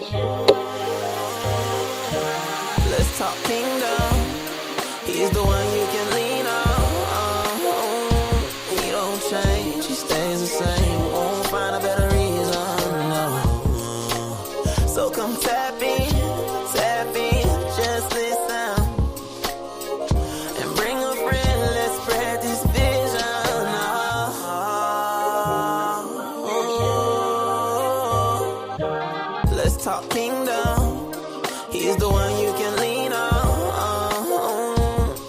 Let's talk kingdom. He's the one you can lean on. He don't change, he stays the same. Won't find a better reason, no. So come tap in, just listen. And bring a friend, let's spread this vision. Let's talk kingdom. He's the one you can lean on.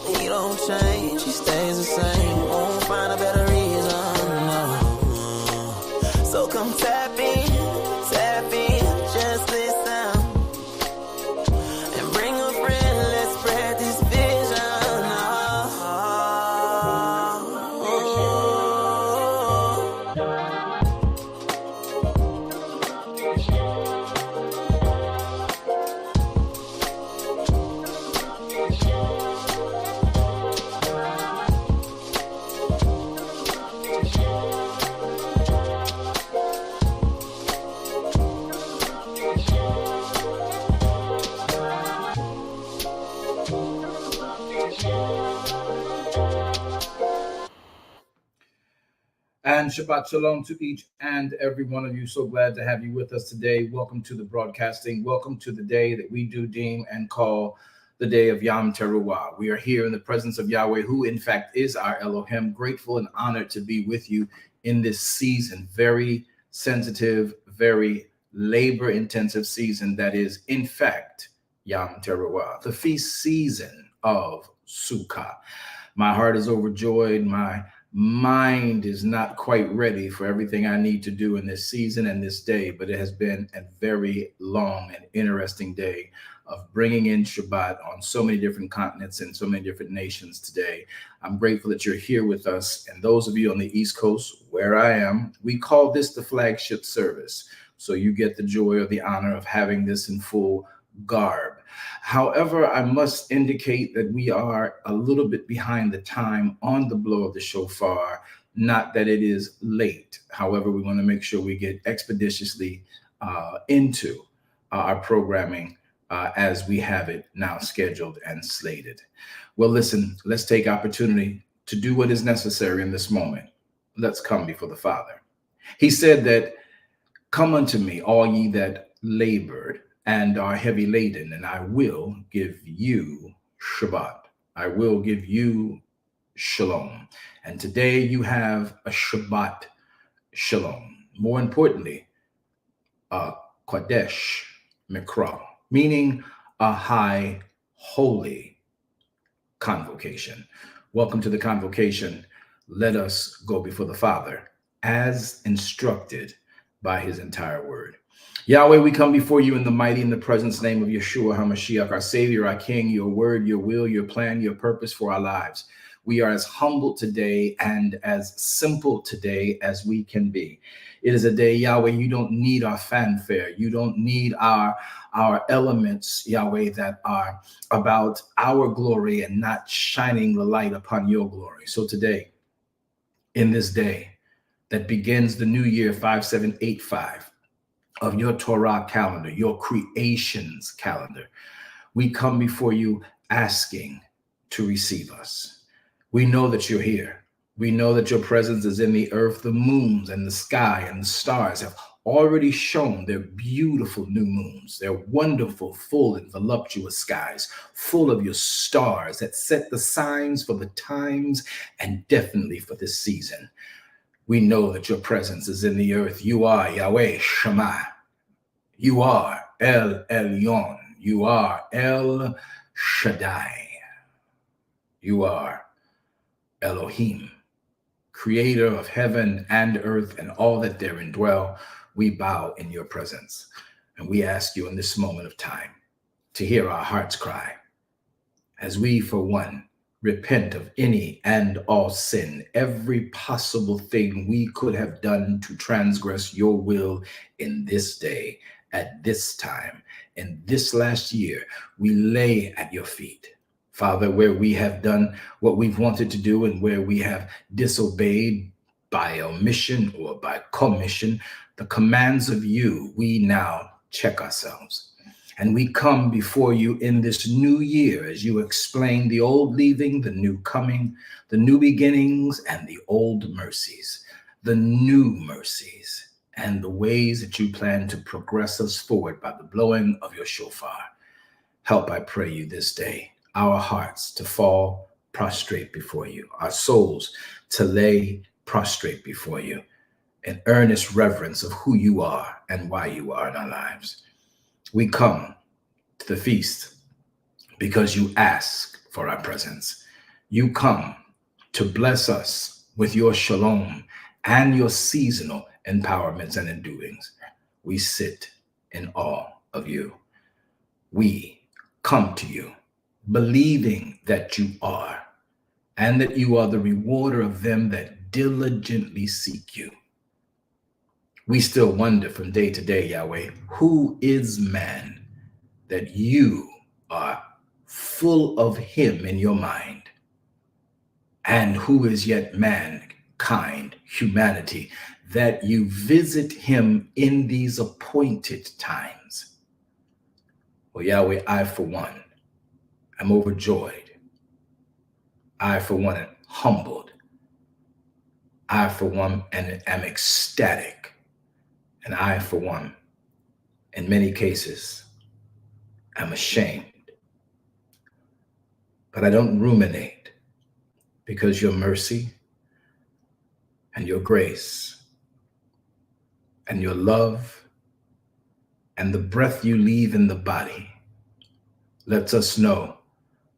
He don't change, he stays the same. Won't find a better reason, no. So come tap in, just listen. And bring a friend, let's spread this vision. And Shabbat Shalom to each and every one of you. So glad to have you with us today. Welcome to the broadcasting. Welcome to the day that we do deem and call the day of Yom Teruah. We are here in the presence of Yahweh, who in fact is our Elohim. Grateful and honored to be with you in this season. Very sensitive, very labor-intensive season that is in fact Yom Teruah, the feast season of Sukkah. My heart is overjoyed. My mind is not quite ready for everything I need to do in this season and this day, but it has been a very long and interesting day of bringing in Shabbat on so many different continents and so many different nations today. I'm grateful that you're here with us. And those of you on the East Coast, where I am, we call this the flagship service. So you get the joy or the honor of having this in full garb. However, I must indicate that we are a little bit behind the time on the blow of the shofar, not that it is late. However, we want to make sure we get expeditiously into our programming as we have it now scheduled and slated. Well, listen, let's take opportunity to do what is necessary in this moment. Let's come before the Father. He said that, "Come unto me, all ye that labored and are heavy laden, and I will give you Shabbat. I will give you Shalom." And today you have a Shabbat Shalom. More importantly, a Kodesh Mikra, meaning a high holy convocation. Welcome to the convocation. Let us go before the Father as instructed by his entire word. Yahweh, we come before you in the mighty and the presence name of Yeshua HaMashiach, our Savior, our King, your word, your will, your plan, your purpose for our lives. We are as humble today and as simple today as we can be. It is a day, Yahweh, you don't need our fanfare. You don't need our elements, Yahweh, that are about our glory and not shining the light upon your glory. So today, in this day that begins the new year 5785, of your Torah calendar, your creations calendar, we come before you asking to receive us. We know that you're here. We know that your presence is in the earth. The moons and the sky and the stars have already shown their beautiful new moons, their wonderful, full and voluptuous skies, full of your stars that set the signs for the times and definitely for this season. We know that your presence is in the earth. You are Yahweh Shammah. You are El Elyon. You are El Shaddai. You are Elohim, creator of heaven and earth and all that therein dwell. We bow in your presence. And we ask you in this moment of time to hear our hearts cry as we, for one, repent of any and all sin, every possible thing we could have done to transgress your will in this day, at this time, in this last year. We lay at your feet. Father, where we have done what we've wanted to do and where we have disobeyed by omission or by commission the commands of you, we now check ourselves. And we come before you in this new year as you explain the old leaving, the new coming, the new beginnings, and the old mercies, the new mercies, and the ways that you plan to progress us forward by the blowing of your shofar. Help, I pray you this day, our hearts to fall prostrate before you, our souls to lay prostrate before you in earnest reverence of who you are and why you are in our lives. We come to the feast because you ask for our presence. You come to bless us with your shalom and your seasonal empowerments and endoings. We sit in awe of you. We come to you believing that you are, and that you are the rewarder of them that diligently seek you. We still wonder from day to day, Yahweh, who is man that you are full of him in your mind, and who is yet mankind, humanity, that you visit him in these appointed times. Well, Yahweh, I for one am overjoyed. I for one am humbled. I for one am ecstatic. And I for one, in many cases, am ashamed. But I don't ruminate, because your mercy and your grace and your love and the breath you leave in the body lets us know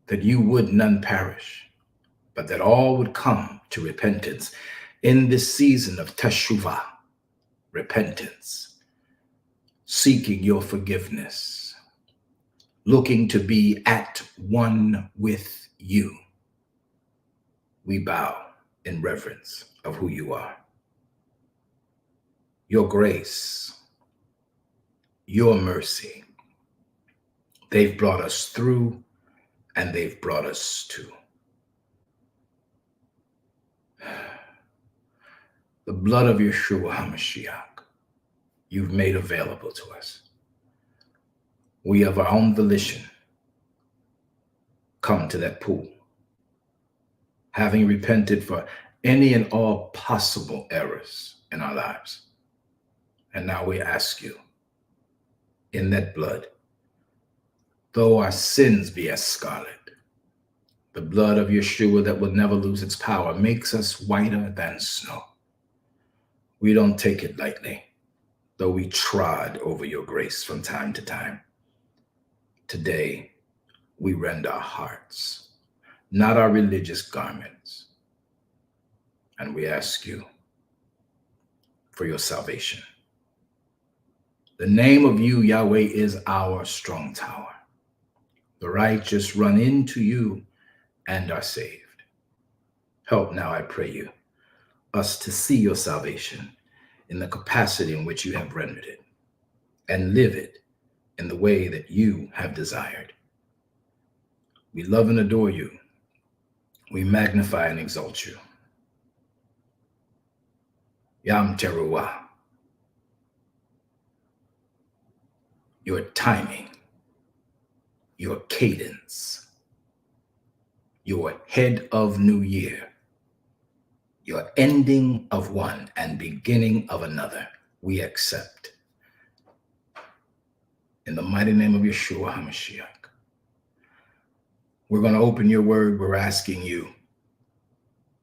that you would none perish, but that all would come to repentance in this season of teshuvah, repentance, seeking your forgiveness, looking to be at one with you. We bow in reverence of who you are. Your grace, your mercy, they've brought us through and they've brought us to. The blood of Yeshua HaMashiach, you've made available to us. We of our own volition come to that pool, having repented for any and all possible errors in our lives. And now we ask you, in that blood, though our sins be as scarlet, the blood of Yeshua that will never lose its power makes us whiter than snow. We don't take it lightly, though we trod over your grace from time to time. Today, we rend our hearts, not our religious garments, and we ask you for your salvation. The name of you, Yahweh, is our strong tower. The righteous run into you and are saved. Help now, I pray you, us to see your salvation in the capacity in which you have rendered it, and live it in the way that you have desired. We love and adore you. We magnify and exalt you. Yom Teruah, your timing, your cadence, your head of new year, your ending of one and beginning of another, we accept. In the mighty name of Yeshua HaMashiach. We're going to open your word. We're asking you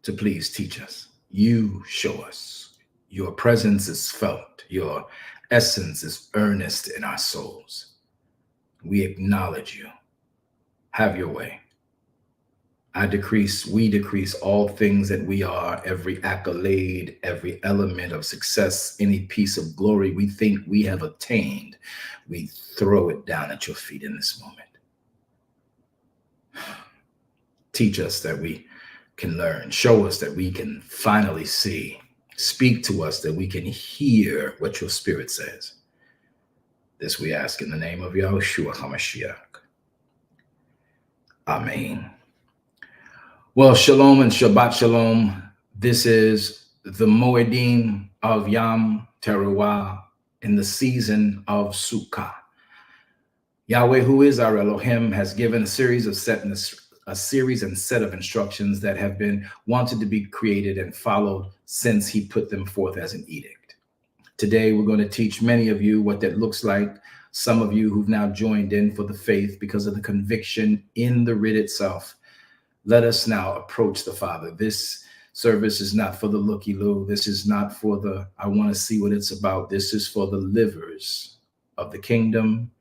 to please teach us. You show us. Your presence is felt. Your essence is earnest in our souls. We acknowledge you. Have your way. I decrease, we decrease all things that we are, every accolade, every element of success, any piece of glory we think we have attained, we throw it down at your feet in this moment. Teach us that we can learn. Show us that we can finally see. Speak to us that we can hear what your spirit says. This we ask in the name of Yahushua HaMashiach. Amen. Well, shalom and Shabbat shalom. This is the Moedim of Yom Teruah in the season of Sukkah. Yahweh, who is our Elohim, has given a series and set of instructions that have been wanted to be created and followed since he put them forth as an edict. Today, we're going to teach many of you what that looks like. Some of you who've now joined in for the faith because of the conviction in the writ itself. Let us now approach the Father. This service is not for the looky-loo. This is not for the, I want to see what it's about. This is for the livers of the kingdom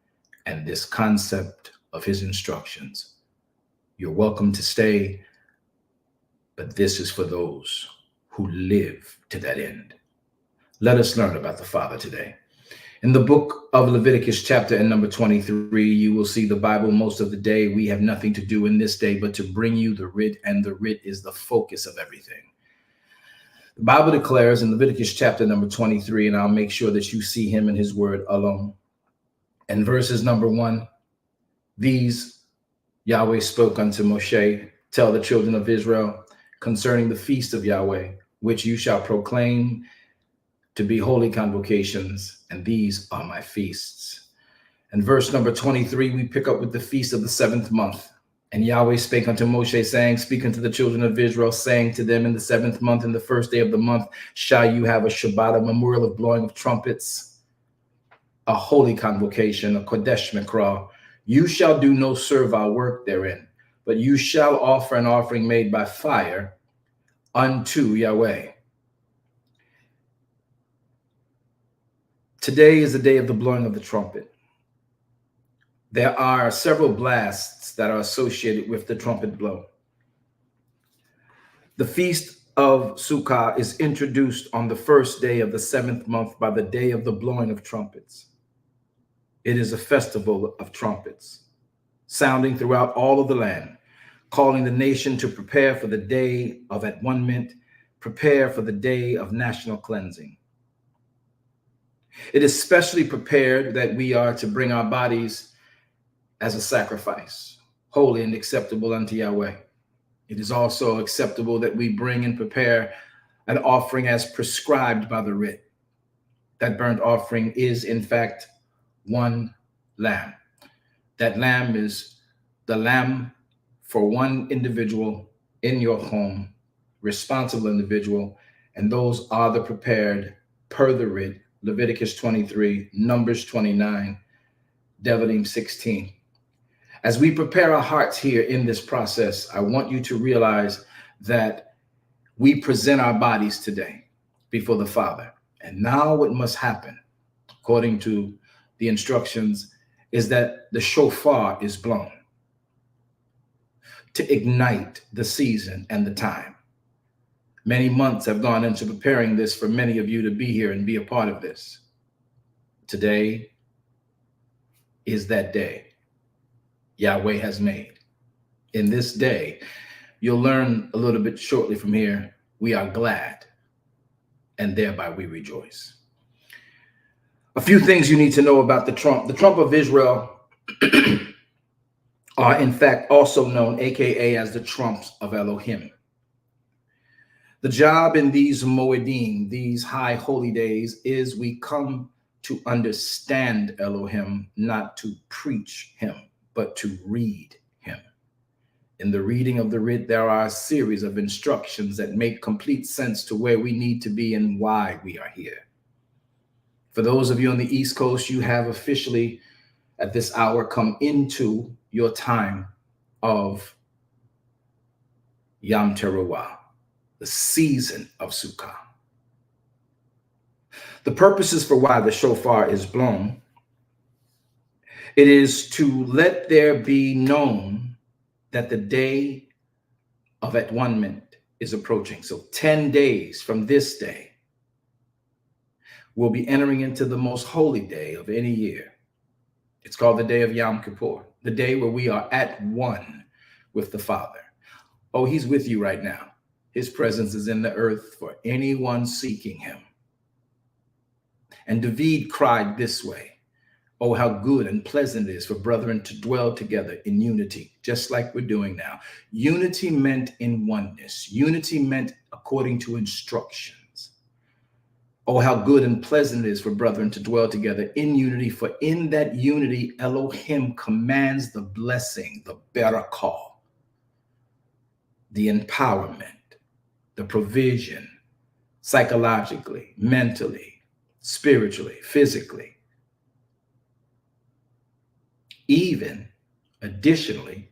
and this concept of his instructions. You're welcome to stay, but this is for those who live to that end. Let us learn about the Father today. In the book of Leviticus chapter and number 23, you will see the Bible most of the day. We have nothing to do in this day but to bring you the writ, and the writ is the focus of everything. The Bible declares in Leviticus chapter number 23, and I'll make sure that you see him and his word alone. In verses number 1, these Yahweh spoke unto Moshe, tell the children of Israel concerning the feast of Yahweh, which you shall proclaim to be holy convocations, and these are my feasts. And verse number 23, we pick up with the feast of the 7th month. And Yahweh spake unto Moshe, saying, speak unto the children of Israel, saying to them, in the 7th month, in the 1st day of the month, shall you have a Shabbat, a memorial of blowing of trumpets, a holy convocation, a Kodesh Mikra. You shall do no servile work therein, but you shall offer an offering made by fire unto Yahweh. Today is the day of the blowing of the trumpet. There are several blasts that are associated with the trumpet blow. The feast of Sukkah is introduced on the 1st day of the 7th month by the day of the blowing of trumpets. It is a festival of trumpets, sounding throughout all of the land, calling the nation to prepare for the day of at-one-ment, prepare for the day of national cleansing. It is specially prepared that we are to bring our bodies as a sacrifice, holy and acceptable unto Yahweh. It is also acceptable that we bring and prepare an offering as prescribed by the writ. That burnt offering is, in fact, one lamb. That lamb is the lamb for one individual in your home, responsible individual, and those are the prepared per the writ. Leviticus 23, Numbers 29, Devarim 16. As we prepare our hearts here in this process, I want you to realize that we present our bodies today before the Father. And now what must happen, according to the instructions, is that the shofar is blown to ignite the season and the time. Many months have gone into preparing this for many of you to be here and be a part of this. Today is that day Yahweh has made. In this day, you'll learn a little bit shortly from here, we are glad, and thereby we rejoice. A few things you need to know about the trump. The trump of Israel are in fact also known, AKA, as the trumps of Elohim. The job in these Moedim, these high holy days, is we come to understand Elohim, not to preach him, but to read him. In the reading of the writ, there are a series of instructions that make complete sense to where we need to be and why we are here. For those of you on the East Coast, you have officially at this hour come into your time of Yom Teruah, the season of Sukkah. The purposes for why the shofar is blown, it is to let there be known that the day of at-one-ment is approaching. So 10 days from this day, we'll be entering into the most holy day of any year. It's called the day of Yom Kippur, the day where we are at one with the Father. Oh, he's with you right now. His presence is in the earth for anyone seeking him. And David cried this way, oh, how good and pleasant it is for brethren to dwell together in unity, just like we're doing now. Unity meant in oneness. Unity meant according to instructions. Oh, how good and pleasant it is for brethren to dwell together in unity, for in that unity Elohim commands the blessing, the barakah, the empowerment, the provision, psychologically, mentally, spiritually, physically, even additionally,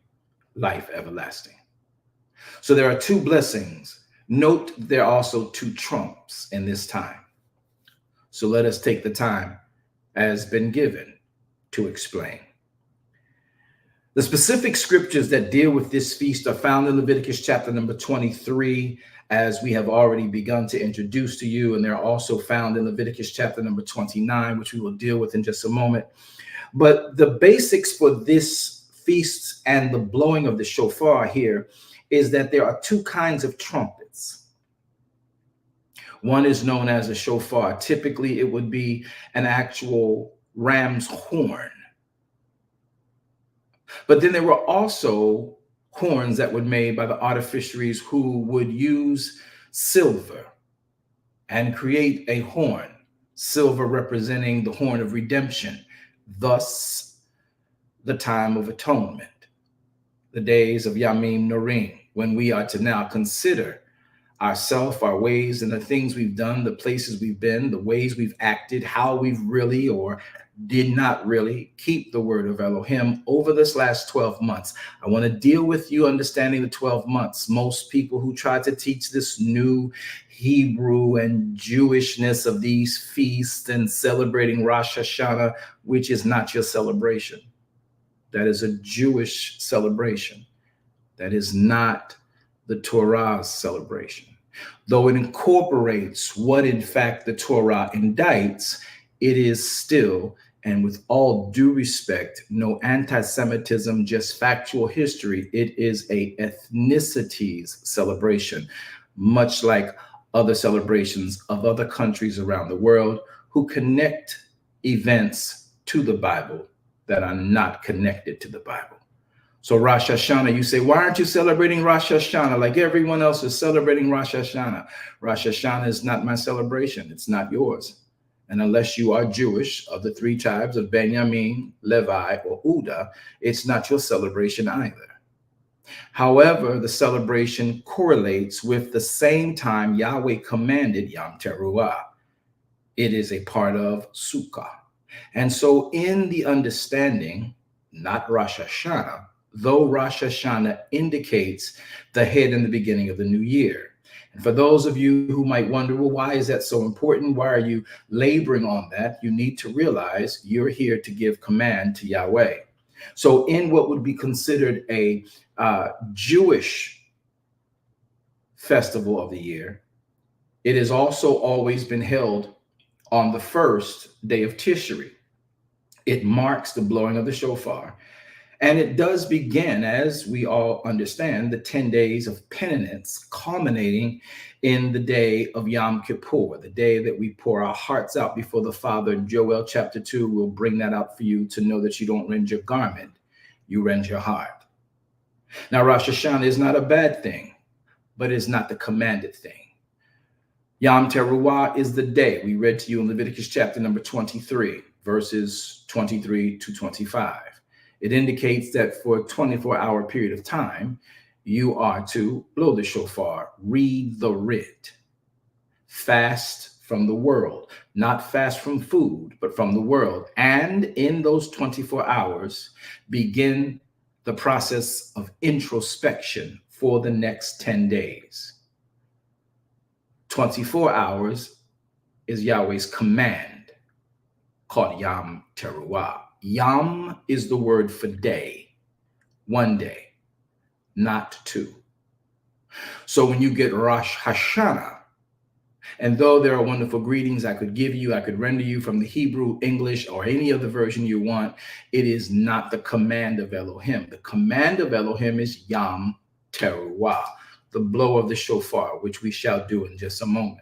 life everlasting. So there are two blessings. Note there are also two trumps in this time. So let us take the time as been given to explain. The specific scriptures that deal with this feast are found in Leviticus chapter number 23, as we have already begun to introduce to you, and they're also found in Leviticus chapter number 29, which we will deal with in just a moment. But the basics for this feast and the blowing of the shofar here is that there are two kinds of trumpets. One is known as a shofar. Typically, it would be an actual ram's horn. But then there were also horns that were made by the artificeries who would use silver and create a horn, silver representing the horn of redemption, thus the time of atonement, the days of Yamim Norim, when we are to now consider ourselves, our ways, and the things we've done, the places we've been, the ways we've acted, how we've really or did not really keep the word of Elohim over this last 12 months. I want to deal with you understanding the 12 months. Most people who try to teach this new Hebrew and Jewishness of these feasts and celebrating Rosh Hashanah, which is not your celebration. That is a Jewish celebration. That is not the Torah's celebration. Though it incorporates what in fact the Torah indicts, it is still, and with all due respect, no anti-Semitism, just factual history. It is a ethnicities celebration, much like other celebrations of other countries around the world who connect events to the Bible that are not connected to the Bible. So Rosh Hashanah, you say, why aren't you celebrating Rosh Hashanah like everyone else is celebrating Rosh Hashanah? Rosh Hashanah is not my celebration. It's not yours. And unless you are Jewish of the three tribes of Benjamin, Levi, or Uda, it's not your celebration either. However, the celebration correlates with the same time Yahweh commanded Yom Teruah. It is a part of Sukkah. And so in the understanding, not Rosh Hashanah, though Rosh Hashanah indicates the head and the beginning of the new year. And for those of you who might wonder, well, why is that so important? Why are you laboring on that? You need to realize you're here to give command to Yahweh. So in what would be considered a Jewish festival of the year, it has also always been held on the first day of Tishri. It marks the blowing of the shofar. And it does begin, as we all understand, the 10 days of penitence, culminating in the day of Yom Kippur, the day that we pour our hearts out before the Father. Joel chapter 2 will bring that out for you to know that you don't rend your garment, you rend your heart. Now, Rosh Hashanah is not a bad thing, but it's not the commanded thing. Yom Teruah is the day we read to you in Leviticus chapter number 23, verses 23 to 25. It indicates that for a 24-hour period of time, you are to blow the shofar, read the writ, fast from the world, not fast from food, but from the world. And in those 24 hours, begin the process of introspection for the next 10 days. 24 hours is Yahweh's command, called Yom Teruah. Yom is the word for day, one day, not two. So when you get Rosh Hashanah, and though there are wonderful greetings I could give you, I could render you from the Hebrew, English, or any other version you want, it is not the command of Elohim. The command of Elohim is Yom Teruah, the blow of the shofar, which we shall do in just a moment.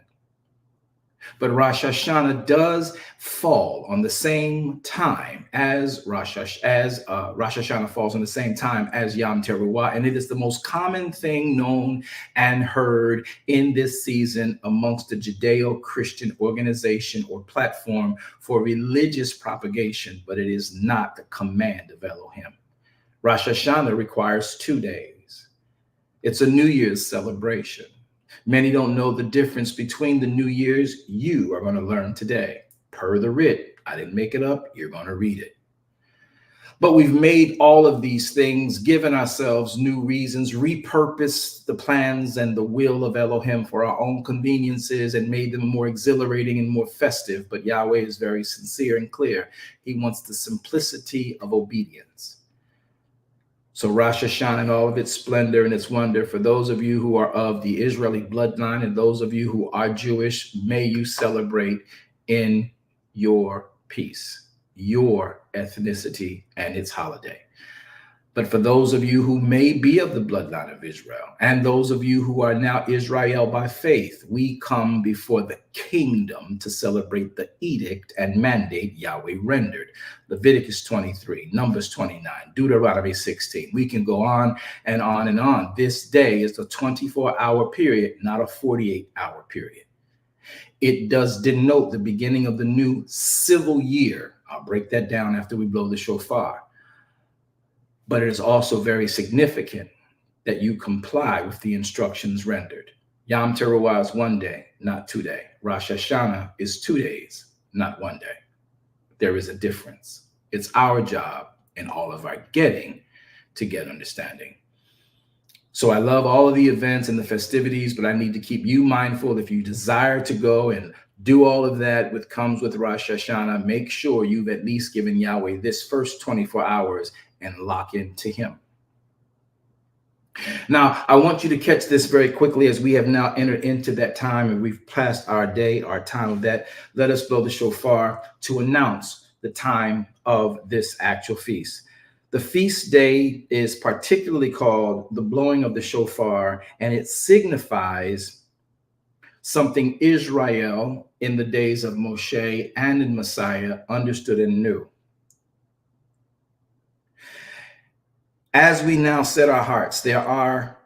But Rosh Hashanah does fall on the same time as Rosh Hashanah falls on the same time as Yom Teruah, and it is the most common thing known and heard in this season amongst the Judeo-Christian organization or platform for religious propagation, but it is not the command of Elohim. Rosh Hashanah requires 2 days. It's a New Year's celebration. Many don't know the difference between the New Year's. You are going to learn today. Per the writ, I didn't make it up. You're going to read it. But we've made all of these things, given ourselves new reasons, repurposed the plans and the will of Elohim for our own conveniences and made them more exhilarating and more festive. But Yahweh is very sincere and clear. He wants the simplicity of obedience. So Rosh Hashanah and all of its splendor and its wonder, for those of you who are of the Israeli bloodline and those of you who are Jewish, may you celebrate in your peace, your ethnicity, and its holiday. But for those of you who may be of the bloodline of Israel, and those of you who are now Israel by faith, we come before the kingdom to celebrate the edict and mandate Yahweh rendered. Leviticus 23, Numbers 29, Deuteronomy 16. We can go on and on and on. This day is a 24-hour period, not a 48-hour period. It does denote the beginning of the new civil year. I'll break that down after we blow the shofar. But it is also very significant that you comply with the instructions rendered. Yom Teruah is 1 day, not 2 days. Rosh Hashanah is 2 days, not 1 day. There is a difference. It's our job in all of our getting to get understanding. So I love all of the events and the festivities, but I need to keep you mindful. If you desire to go and do all of that which comes with Rosh Hashanah, make sure you've at least given Yahweh this first 24 hours and lock into him. Now, I want you to catch this very quickly as we have now entered into that time and we've passed our day, our time of that. Let us blow the shofar to announce the time of this actual feast. The feast day is particularly called the blowing of the shofar, and it signifies something Israel in the days of Moshe and in Messiah understood and knew. As we now set our hearts, there are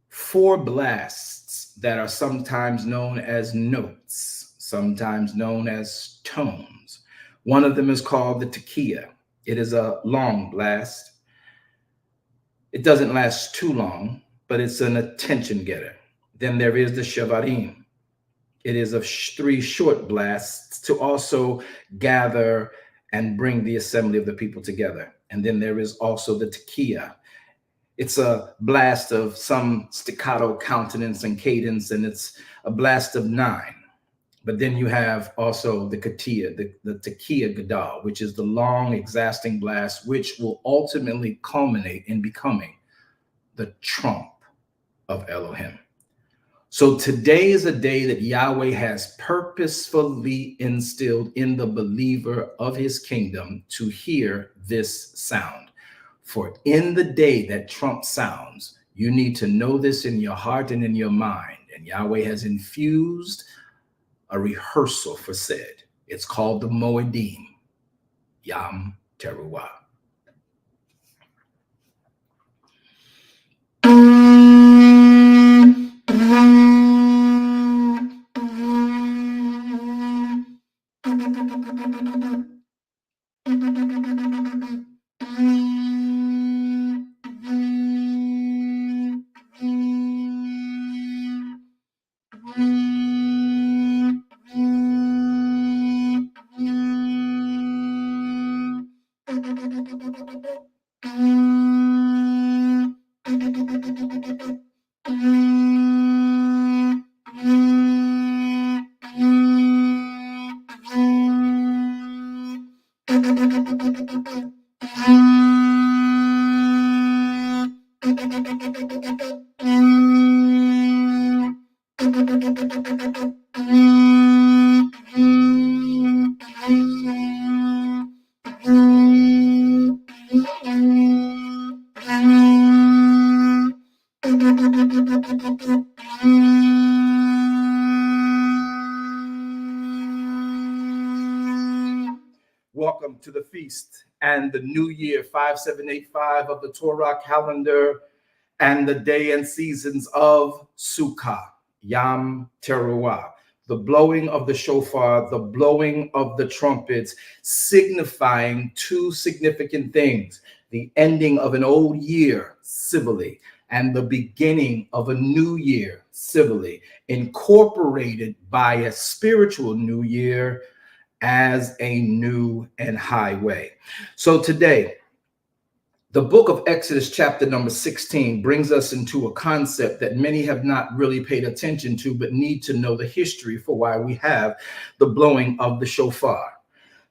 4 blasts that are sometimes known as notes, sometimes known as tones. One of them is called the tekiah. It is a long blast. It doesn't last too long, but it's an attention getter. Then there is the shavarim. It is of 3 short blasts to also gather and bring the assembly of the people together. And then there is also the tekiah. It's a blast of some staccato countenance and cadence, and it's a blast of 9. But then you have also the katia, the tekiah gadal, which is the long, exhausting blast, which will ultimately culminate in becoming the trump of Elohim. So today is a day that Yahweh has purposefully instilled in the believer of his kingdom to hear this sound. For in the day that trump sounds, you need to know this in your heart and in your mind. And Yahweh has infused a rehearsal for said. It's called the Moedim, Yom Teruah. welcome to the feast and the new year 5785 of the Torah calendar and the day and seasons of Sukkah, Yom Teruah, the blowing of the shofar, the blowing of the trumpets, signifying two significant things: the ending of an old year civilly and the beginning of a new year civilly, incorporated by a spiritual new year as a new and high way. So today, the book of Exodus, chapter number 16, brings us into a concept that many have not really paid attention to, but need to know the history for why we have the blowing of the shofar.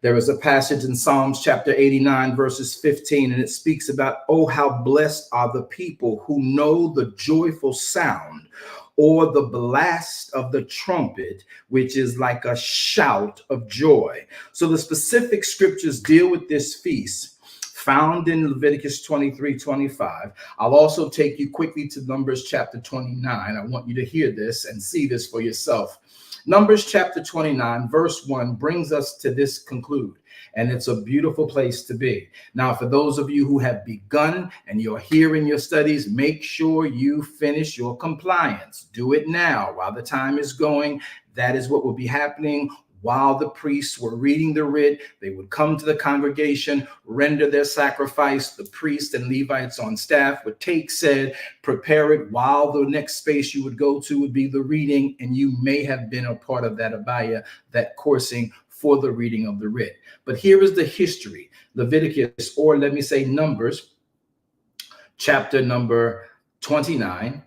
There is a passage in Psalms chapter 89, verses 15, and it speaks about, oh, how blessed are the people who know the joyful sound or the blast of the trumpet, which is like a shout of joy. So the specific scriptures deal with this feast found in Leviticus 23:25. I'll also take you quickly to Numbers chapter 29. I want you to hear this and see this for yourself. Numbers chapter 29, verse 1 brings us to this conclude, and it's a beautiful place to be. Now, for those of you who have begun and you're here in your studies, make sure you finish your compliance. Do it now while the time is going. That is what will be happening. While the priests were reading the writ, they would come to the congregation, render their sacrifice. The priests and Levites on staff would take said, prepare it, while the next space you would go to would be the reading, and you may have been a part of that abaya, that coursing for the reading of the writ. But here is the history. Leviticus, or let me say Numbers, chapter number 29,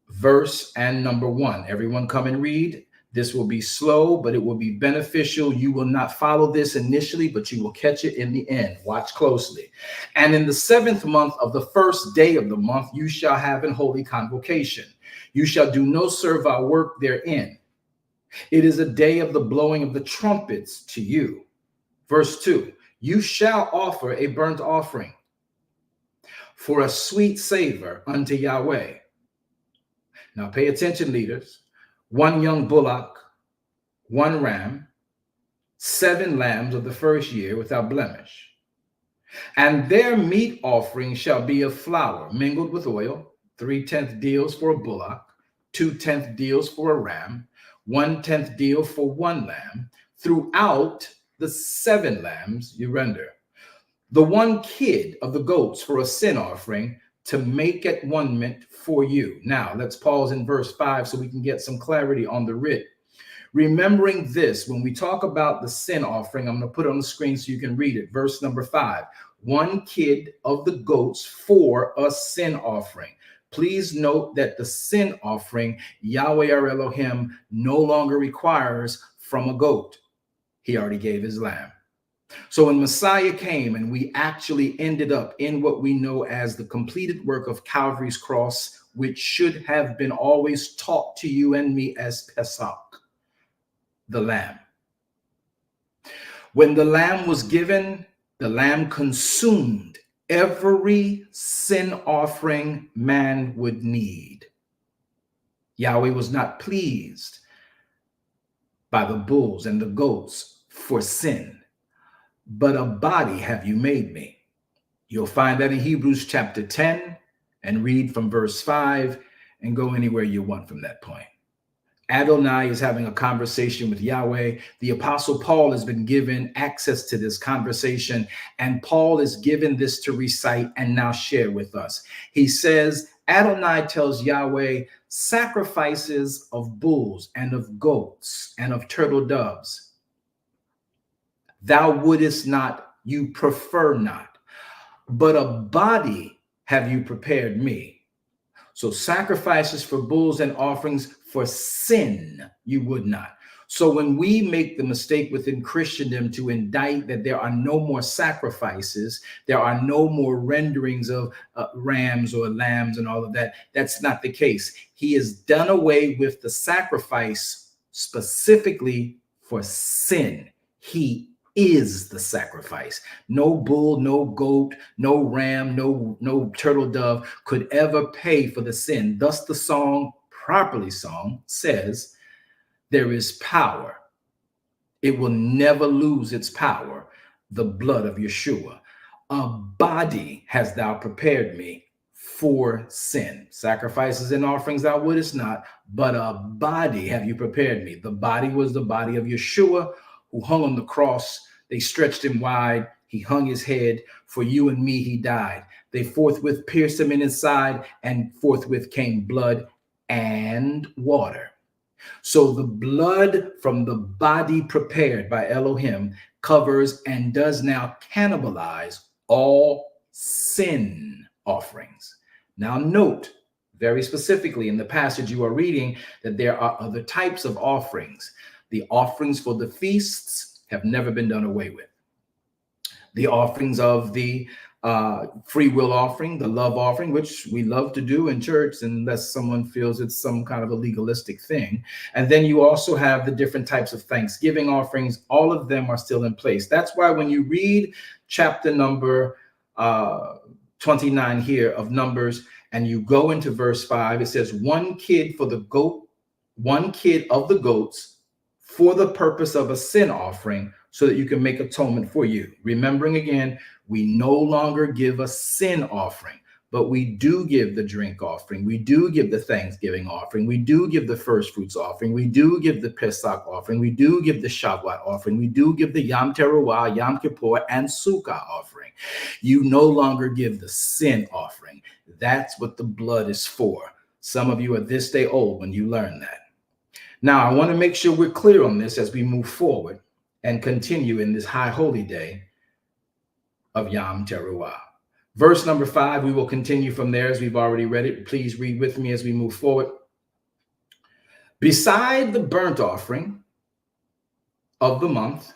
verse and number 1. Everyone come and read. This will be slow, but it will be beneficial. You will not follow this initially, but you will catch it in the end. Watch closely. And in the 7th month of the first day of the month, you shall have an holy convocation. You shall do no servile work therein. It is a day of the blowing of the trumpets to you. Verse 2, you shall offer a burnt offering for a sweet savor unto Yahweh. Now pay attention, leaders. 1 young bullock, 1 ram, 7 lambs of the first year without blemish. And their meat offering shall be of flour mingled with oil, 3/10 deals for a bullock, 2/10 deals for a ram, 1/10 deal for 1 lamb. Throughout the 7 lambs you render. The 1 kid of the goats for a sin offering, to make atonement for you. Now, let's pause in verse 5 so we can get some clarity on the writ. Remembering this, when we talk about the sin offering, I'm going to put it on the screen so you can read it. Verse number 5, 1 kid of the goats for a sin offering. Please note that the sin offering, Yahweh our Elohim, no longer requires from a goat. He already gave his lamb. So when Messiah came and we actually ended up in what we know as the completed work of Calvary's cross, which should have been always taught to you and me as Pesach, the lamb. When the lamb was given, the lamb consumed every sin offering man would need. Yahweh was not pleased by the bulls and the goats for sin. But a body have you made me. You'll find that in Hebrews chapter 10, and read from verse 5 and go anywhere you want from that point. Adonai is having a conversation with Yahweh. The apostle Paul has been given access to this conversation, and Paul is given this to recite and now share with us. He says, Adonai tells Yahweh, sacrifices of bulls and of goats and of turtle doves thou wouldest not, you prefer not, but a body have you prepared me. So sacrifices for bulls and offerings for sin you would not. So when we make the mistake within Christendom to indict that there are no more sacrifices, there are no more renderings of rams or lambs and all of that, that's not the case. He has done away with the sacrifice specifically for sin. He is the sacrifice. No bull, no goat, no ram, no turtle dove could ever pay for the sin. Thus the song, properly sung, says, there is power. It will never lose its power. the blood of Yeshua. A body hast thou prepared me for sin. Sacrifices and offerings thou wouldest not, but a body have you prepared me. The body was the body of Yeshua, who hung on the cross. They stretched him wide. He hung his head. For you and me he died. They forthwith pierced him in his side, and forthwith came blood and water. So the blood from the body prepared by Elohim covers and does now cannibalize all sin offerings. Now note very specifically in the passage you are reading that there are other types of offerings. The offerings for the feasts have never been done away with. The offerings of the free will offering, the love offering, which we love to do in church unless someone feels it's some kind of a legalistic thing. And then you also have the different types of Thanksgiving offerings. All of them are still in place. That's why when you read chapter number 29 here of Numbers, and you go into verse 5, it says, one kid for the goat, one kid of the goats for the purpose of a sin offering, so that you can make atonement for you. Remembering again, we no longer give a sin offering, but we do give the drink offering. We do give the Thanksgiving offering. We do give the first fruits offering. We do give the Pesach offering. We do give the Shavuot offering. We do give the Yom Teruah, Yom Kippur, and Sukkah offering. You no longer give the sin offering. That's what the blood is for. Some of you are this day old when you learn that. Now, I want to make sure we're clear on this as we move forward and continue in this high holy day of Yom Teruah. Verse number 5, we will continue from there as we've already read it. Please read with me as we move forward. Beside the burnt offering of the month,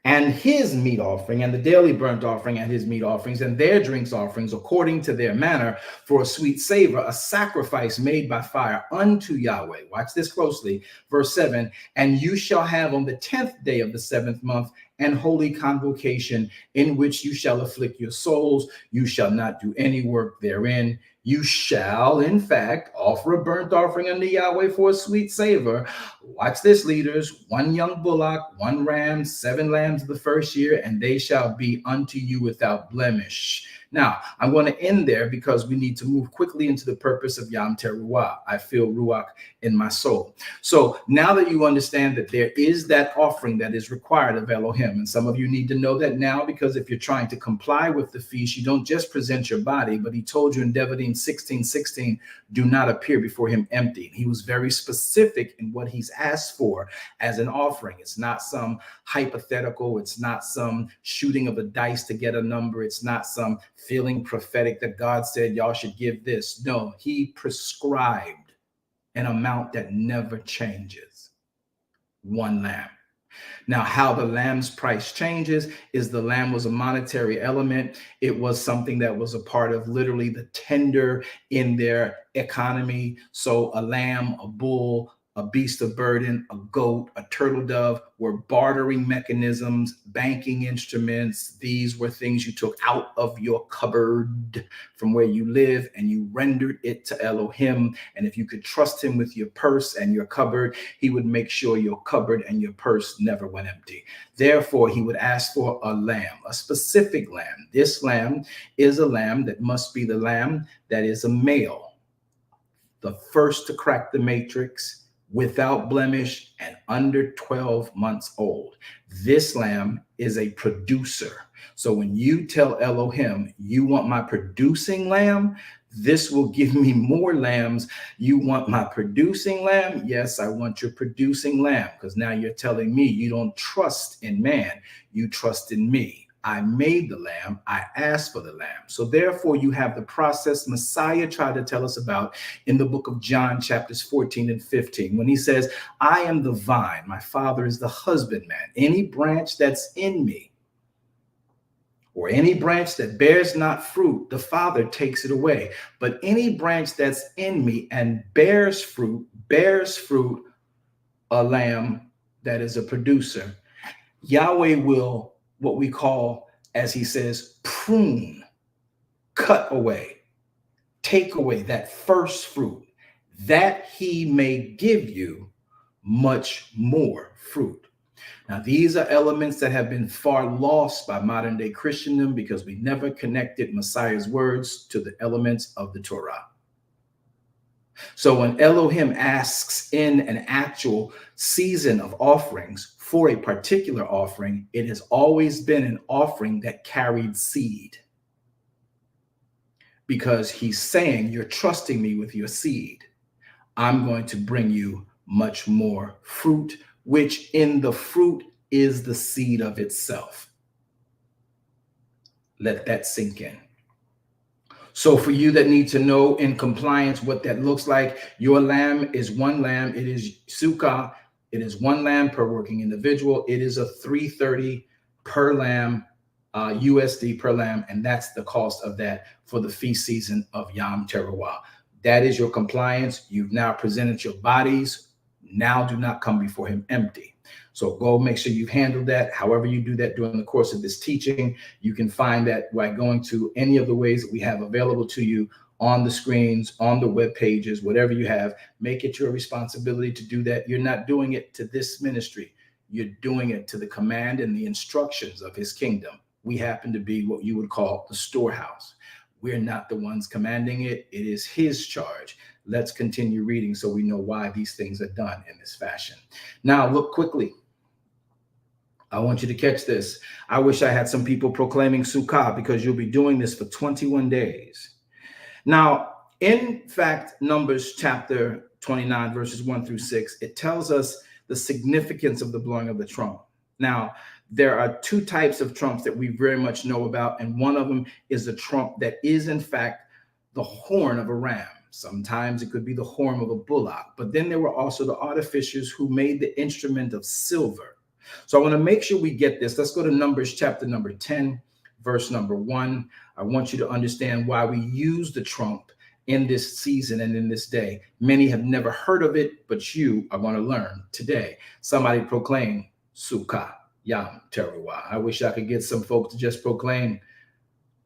and his meat offering, and the daily burnt offering and his meat offerings, and their drinks offerings, according to their manner, for a sweet savor, a sacrifice made by fire unto Yahweh. Watch this closely. Verse 7, and you shall have on the 10th day of the 7th month an holy convocation, in which you shall afflict your souls. You shall not do any work therein. You shall, in fact, offer a burnt offering unto Yahweh for a sweet savor. Watch this, leaders. 1 young bullock, 1 ram, 7 lambs of the first year, and they shall be unto you without blemish. Now, I'm going to end there because we need to move quickly into the purpose of Yom Teruah. I feel Ruach in my soul. So now that you understand that there is that offering that is required of Elohim, and some of you need to know that now, because if you're trying to comply with the feast, you don't just present your body, but he told you in Devarim 16:16, do not appear before him empty. He was very specific in what he's asked for as an offering. It's not some hypothetical. It's not some shooting of a dice to get a number. It's not some feeling prophetic that God said y'all should give this. No, he prescribed an amount that never changes. 1 lamb. Now, how the lamb's price changes is the lamb was a monetary element. It was something that was a part of literally the tender in their economy. So a lamb, a bull, a beast of burden, a goat, a turtle dove were bartering mechanisms, banking instruments. These were things you took out of your cupboard from where you live and you rendered it to Elohim. And if you could trust him with your purse and your cupboard, he would make sure your cupboard and your purse never went empty. Therefore, he would ask for a lamb, a specific lamb. This lamb is a lamb that must be the lamb that is a male, the first to crack the matrix, without blemish, and under 12 months old. This lamb is a producer. So when you tell Elohim, you want my producing lamb, this will give me more lambs. You want my producing lamb? Yes, I want your producing lamb, because now you're telling me you don't trust in man, you trust in me. I made the lamb. I asked for the lamb. So therefore, you have the process Messiah tried to tell us about in the book of John, chapters 14 and 15, when he says, I am the vine. My Father is the husbandman. Any branch that's in me, or any branch that bears not fruit, the Father takes it away. But any branch that's in me and bears fruit, a lamb that is a producer. Yahweh will, what we call, as he says, prune, cut away, take away that first fruit, that he may give you much more fruit. Now, these are elements that have been far lost by modern day Christendom because we never connected Messiah's words to the elements of the Torah. So when Elohim asks in an actual season of offerings for a particular offering, it has always been an offering that carried seed. Because he's saying, you're trusting me with your seed. I'm going to bring you much more fruit, which in the fruit is the seed of itself. Let that sink in. So for you that need to know in compliance what that looks like, your lamb is one lamb. It is sukkah. It is one lamb per working individual. It is a $330 per lamb, USD per lamb. And that's the cost of that for the feast season of Yom Teruah. That is your compliance. You've now presented your bodies. Now do not come before him empty. So go make sure you've handled that. However you do that during the course of this teaching, you can find that by going to any of the ways that we have available to you on the screens, on the web pages, whatever you have. Make it your responsibility to do that. You're not doing it to this ministry. You're doing it to the command and the instructions of his kingdom. We happen to be what you would call the storehouse. We're not the ones commanding it. It is his charge. Let's continue reading so we know why these things are done in this fashion. Now, look quickly. I want you to catch this. I wish I had some people proclaiming Sukkah because you'll be doing this for 21 days. Now, in fact, Numbers chapter 29, verses 1 through 6, it tells us the significance of the blowing of the trump. Now, there are two types of trumps that we very much know about, and one of them is a trump that is, in fact, the horn of a ram. Sometimes it could be the horn of a bullock, but then there were also the artificers who made the instrument of silver. So I want to make sure we get this. Let's go to Numbers chapter number 10, verse number 1. I want you to understand why we use the trump in this season and in this day. Many have never heard of it, but you are going to learn today. Somebody proclaim Sukkah, Yom Teruah. I wish I could get some folks to just proclaim,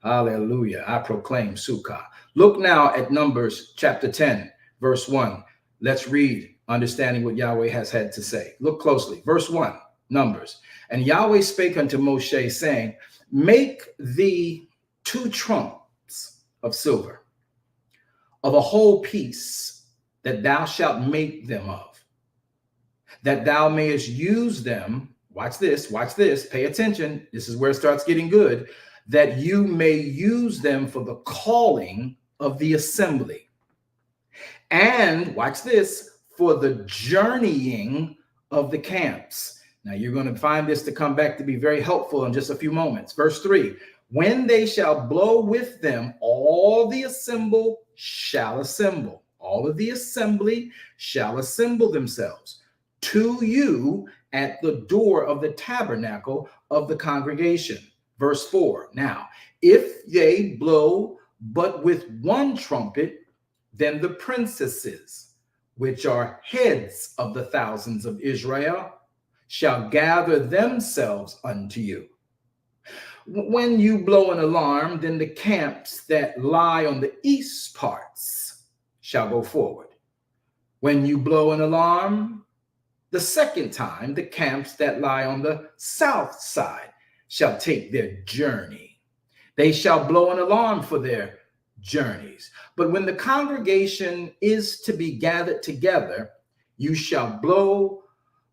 hallelujah, I proclaim Sukkah. Look now at Numbers chapter 10, verse 1. Let's read, understanding what Yahweh has had to say. Look closely. Verse 1, Numbers. And Yahweh spake unto Moshe, saying, make thee 2 trumps of silver, of a whole piece, that thou shalt make them of, that thou mayest use them. Watch this, pay attention. This is where it starts getting good. That you may use them for the calling of the assembly. And watch this, for the journeying of the camps. Now you're going to find this to come back to be very helpful in just a few moments. Verse 3, when they shall blow with them, all the assemble shall assemble. All of the assembly shall assemble themselves to you at the door of the tabernacle of the congregation. Verse 4, now, if they blow but with one trumpet, then the princesses, which are heads of the thousands of Israel, shall gather themselves unto you. When you blow an alarm, then the camps that lie on the east parts shall go forward. When you blow an alarm, the second time, the camps that lie on the south side shall take their journey. They shall blow an alarm for their journeys. But when the congregation is to be gathered together, you shall blow,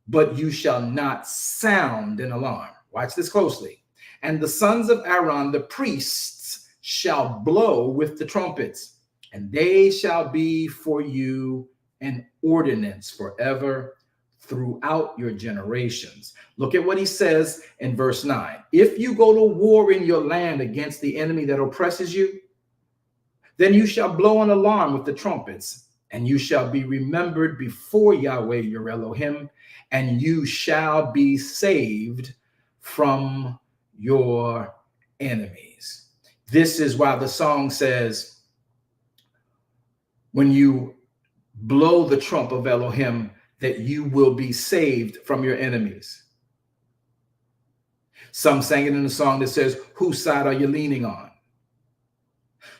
but you shall not sound an alarm. Watch this closely. And the sons of Aaron, the priests, shall blow with the trumpets, and they shall be for you an ordinance forever throughout your generations. Look at what he says in verse 9. If you go to war in your land against the enemy that oppresses you, then you shall blow an alarm with the trumpets, and you shall be remembered before Yahweh your Elohim, and you shall be saved from your enemies. This is why the song says, when you blow the trump of Elohim, that you will be saved from your enemies. Some sang it in a song that says, whose side are you leaning on?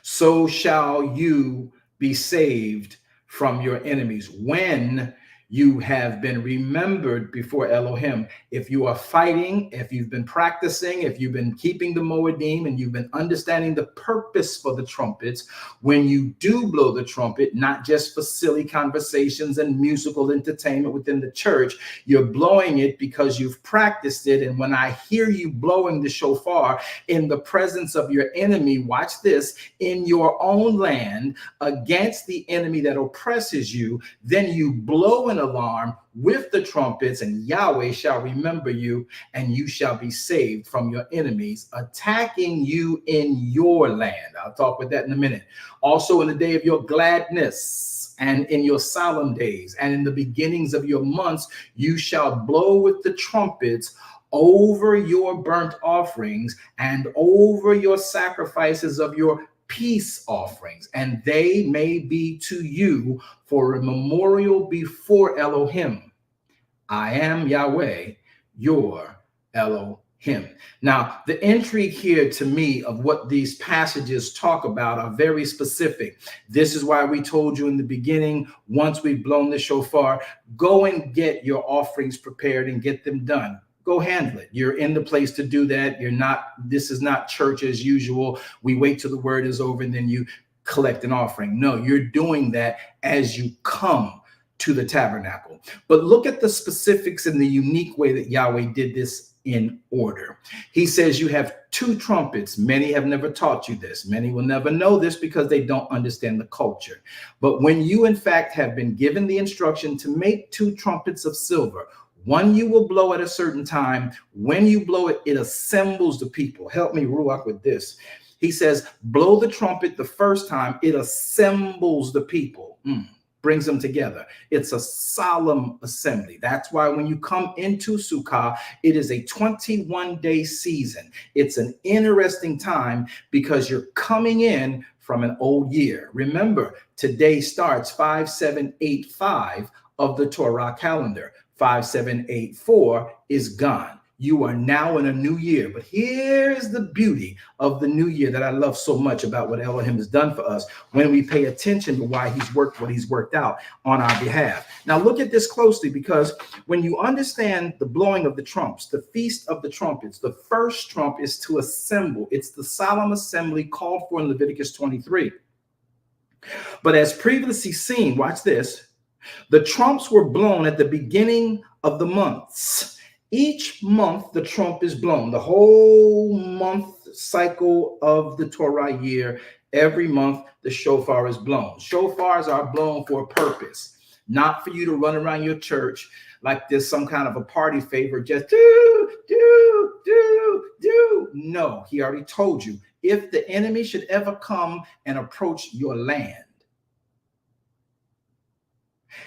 So shall you be saved from your enemies when You have been remembered before Elohim. If you are fighting, if you've been practicing, if you've been keeping the Moedim, and you've been understanding the purpose for the trumpets, when you do blow the trumpet, not just for silly conversations and musical entertainment within the church, you're blowing it because you've practiced it. And when I hear you blowing the shofar in the presence of your enemy, watch this, in your own land against the enemy that oppresses you, then you blow an alarm with the trumpets, and Yahweh shall remember you, and you shall be saved from your enemies attacking you in your land. I'll talk with that in a minute. Also, in the day of your gladness, and in your solemn days, and in the beginnings of your months, you shall blow with the trumpets over your burnt offerings and over your sacrifices of your peace offerings, and they may be to you for a memorial before Elohim. I am Yahweh, your Elohim. Now, the intrigue here to me of what these passages talk about are very specific. This is why we told you in the beginning, once we've blown the shofar, go and get your offerings prepared and get them done. Go handle it. You're in the place to do that. This is not church as usual. We wait till the word is over and then you collect an offering. No, you're doing that as you come to the tabernacle. But look at the specifics and the unique way that Yahweh did this in order. He says you have 2 trumpets. Many have never taught you this. Many will never know this because they don't understand the culture. But when you, in fact, have been given the instruction to make 2 trumpets of silver, one you will blow at a certain time. When you blow it, it assembles the people. Help me, Ruach, with this. He says, blow the trumpet the first time, it assembles the people, brings them together. It's a solemn assembly. That's why when you come into Sukkah, it is a 21-day season. It's an interesting time because you're coming in from an old year. Remember, today starts 5785 of the Torah calendar. 5784 is gone. You are now in a new year. But here's the beauty of the new year that I love so much about what Elohim has done for us when we pay attention to why he's worked what he's worked out on our behalf. Now look at this closely, because when you understand the blowing of the trumps, the feast of the trumpets, the first trump is to assemble. It's the solemn assembly called for in Leviticus 23. But as previously seen, watch this, the trumps were blown at the beginning of the months. Each month, the trump is blown. The whole month cycle of the Torah year, every month, the shofar is blown. Shofars are blown for a purpose, not for you to run around your church like there's some kind of a party favor, just do. No, he already told you, if the enemy should ever come and approach your land,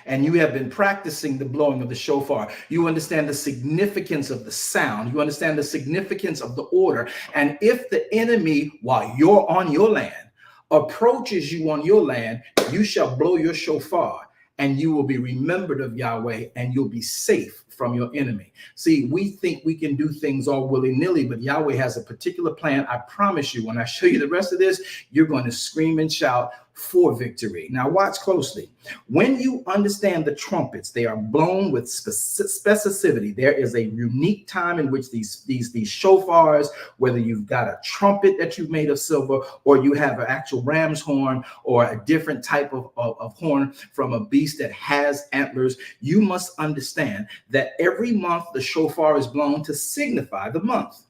and you have been practicing the blowing of the shofar, you understand the significance of the sound. You understand the significance of the order. And if the enemy, while you're on your land, approaches you on your land, you shall blow your shofar, and you will be remembered of Yahweh, and you'll be safe from your enemy. See, we think we can do things all willy-nilly, but Yahweh has a particular plan. I promise you, when I show you the rest of this, you're going to scream and shout for victory. Now watch closely. When you understand the trumpets, they are blown with specificity. There is a unique time in which these shofars, whether you've got a trumpet that you've made of silver, or you have an actual ram's horn, or a different type of horn from a beast that has antlers, you must understand that every month the shofar is blown to signify the month.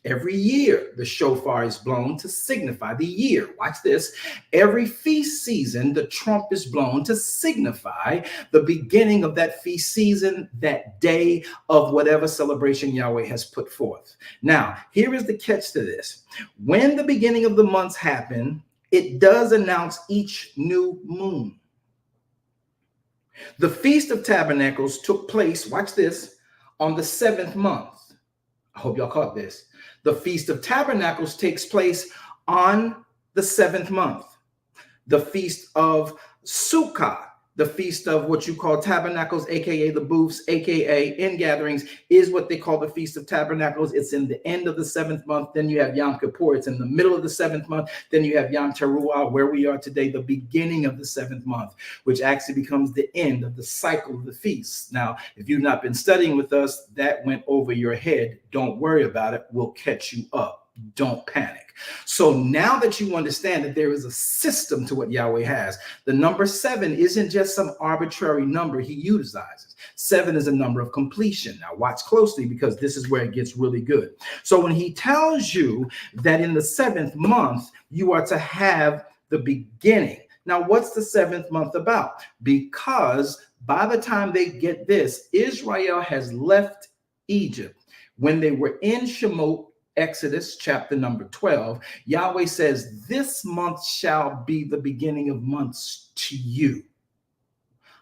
Every year, the shofar is blown to signify the year. Watch this. Every feast season, the trump is blown to signify the beginning of that feast season, that day of whatever celebration Yahweh has put forth. Now, here is the catch to this. When the beginning of the months happen, it does announce each new moon. The Feast of Tabernacles took place, watch this, on the 7th month. I hope y'all caught this. The Feast of Tabernacles takes place on the 7th month. The Feast of Sukkah the Feast of what you call Tabernacles, aka the booths, aka ingatherings, is what they call the Feast of Tabernacles. It's in the end of the 7th month. Then you have Yom Kippur. It's in the middle of the 7th month. Then you have Yom Teruah, where we are today, the beginning of the 7th month, which actually becomes the end of the cycle of the feasts. Now, if you've not been studying with us, that went over your head. Don't worry about it. We'll catch you up. Don't panic. So now that you understand that there is a system to what Yahweh has, the number 7 isn't just some arbitrary number he utilizes. 7 is a number of completion. Now watch closely, because this is where it gets really good. So when he tells you that in the 7th month, you are to have the beginning. Now, what's the 7th month about? Because by the time they get this, Israel has left Egypt. When they were in Shemot, Exodus chapter number 12, Yahweh says, this month shall be the beginning of months to you.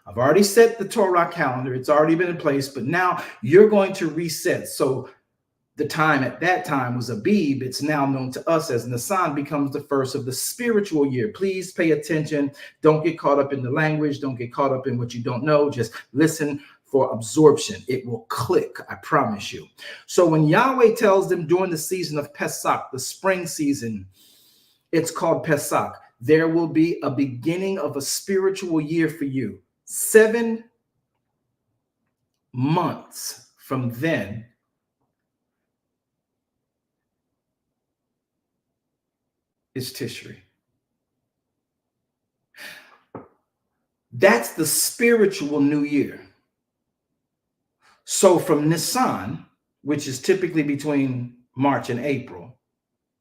I've already set the Torah calendar. It's already been in place, but now you're going to reset. So the time at that time was Abib. It's now known to us as Nisan, becomes the first of the spiritual year. Please pay attention. Don't get caught up in the language. Don't get caught up in what you don't know. Just listen for absorption. It will click, I promise you. So when Yahweh tells them during the season of Pesach, the spring season, it's called Pesach, there will be a beginning of a spiritual year for you. 7 months from then, is Tishri. That's the spiritual new year. So from Nisan, which is typically between March and April,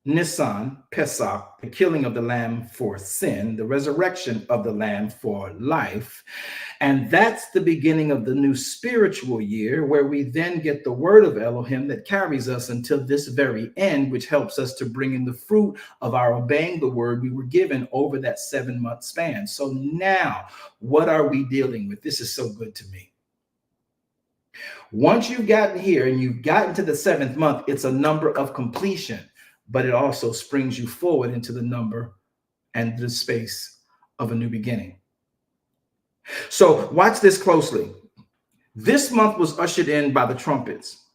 Nisan, Pesach, the killing of the lamb for sin, the resurrection of the lamb for life. And that's the beginning of the new spiritual year, where we then get the word of Elohim that carries us until this very end, which helps us to bring in the fruit of our obeying the word we were given over that 7-month span. So now, what are we dealing with? This is so good to me. Once you've gotten here and you've gotten to the 7th month, it's a number of completion, but it also springs you forward into the number and the space of a new beginning. So watch this closely. This month was ushered in by the trumpets,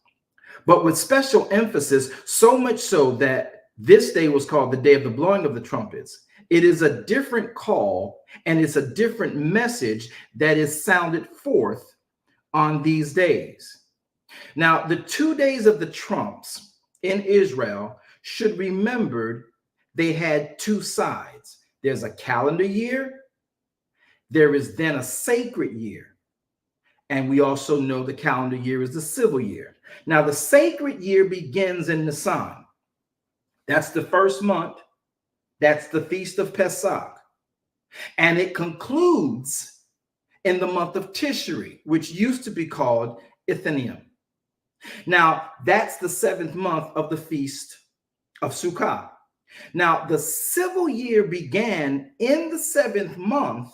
but with special emphasis, so much so that this day was called the day of the blowing of the trumpets. It is a different call, and it's a different message that is sounded forth on these days. Now, the 2 days of the trumps in Israel should remember they had 2 sides. There's a calendar year. There is then a sacred year. And we also know the calendar year is the civil year. Now, the sacred year begins in Nisan. That's the 1st month. That's the Feast of Pesach. And it concludes in the month of Tishri, which used to be called Ithanium. Now, that's the 7th month of the Feast of Sukkot. Now, the civil year began in the 7th month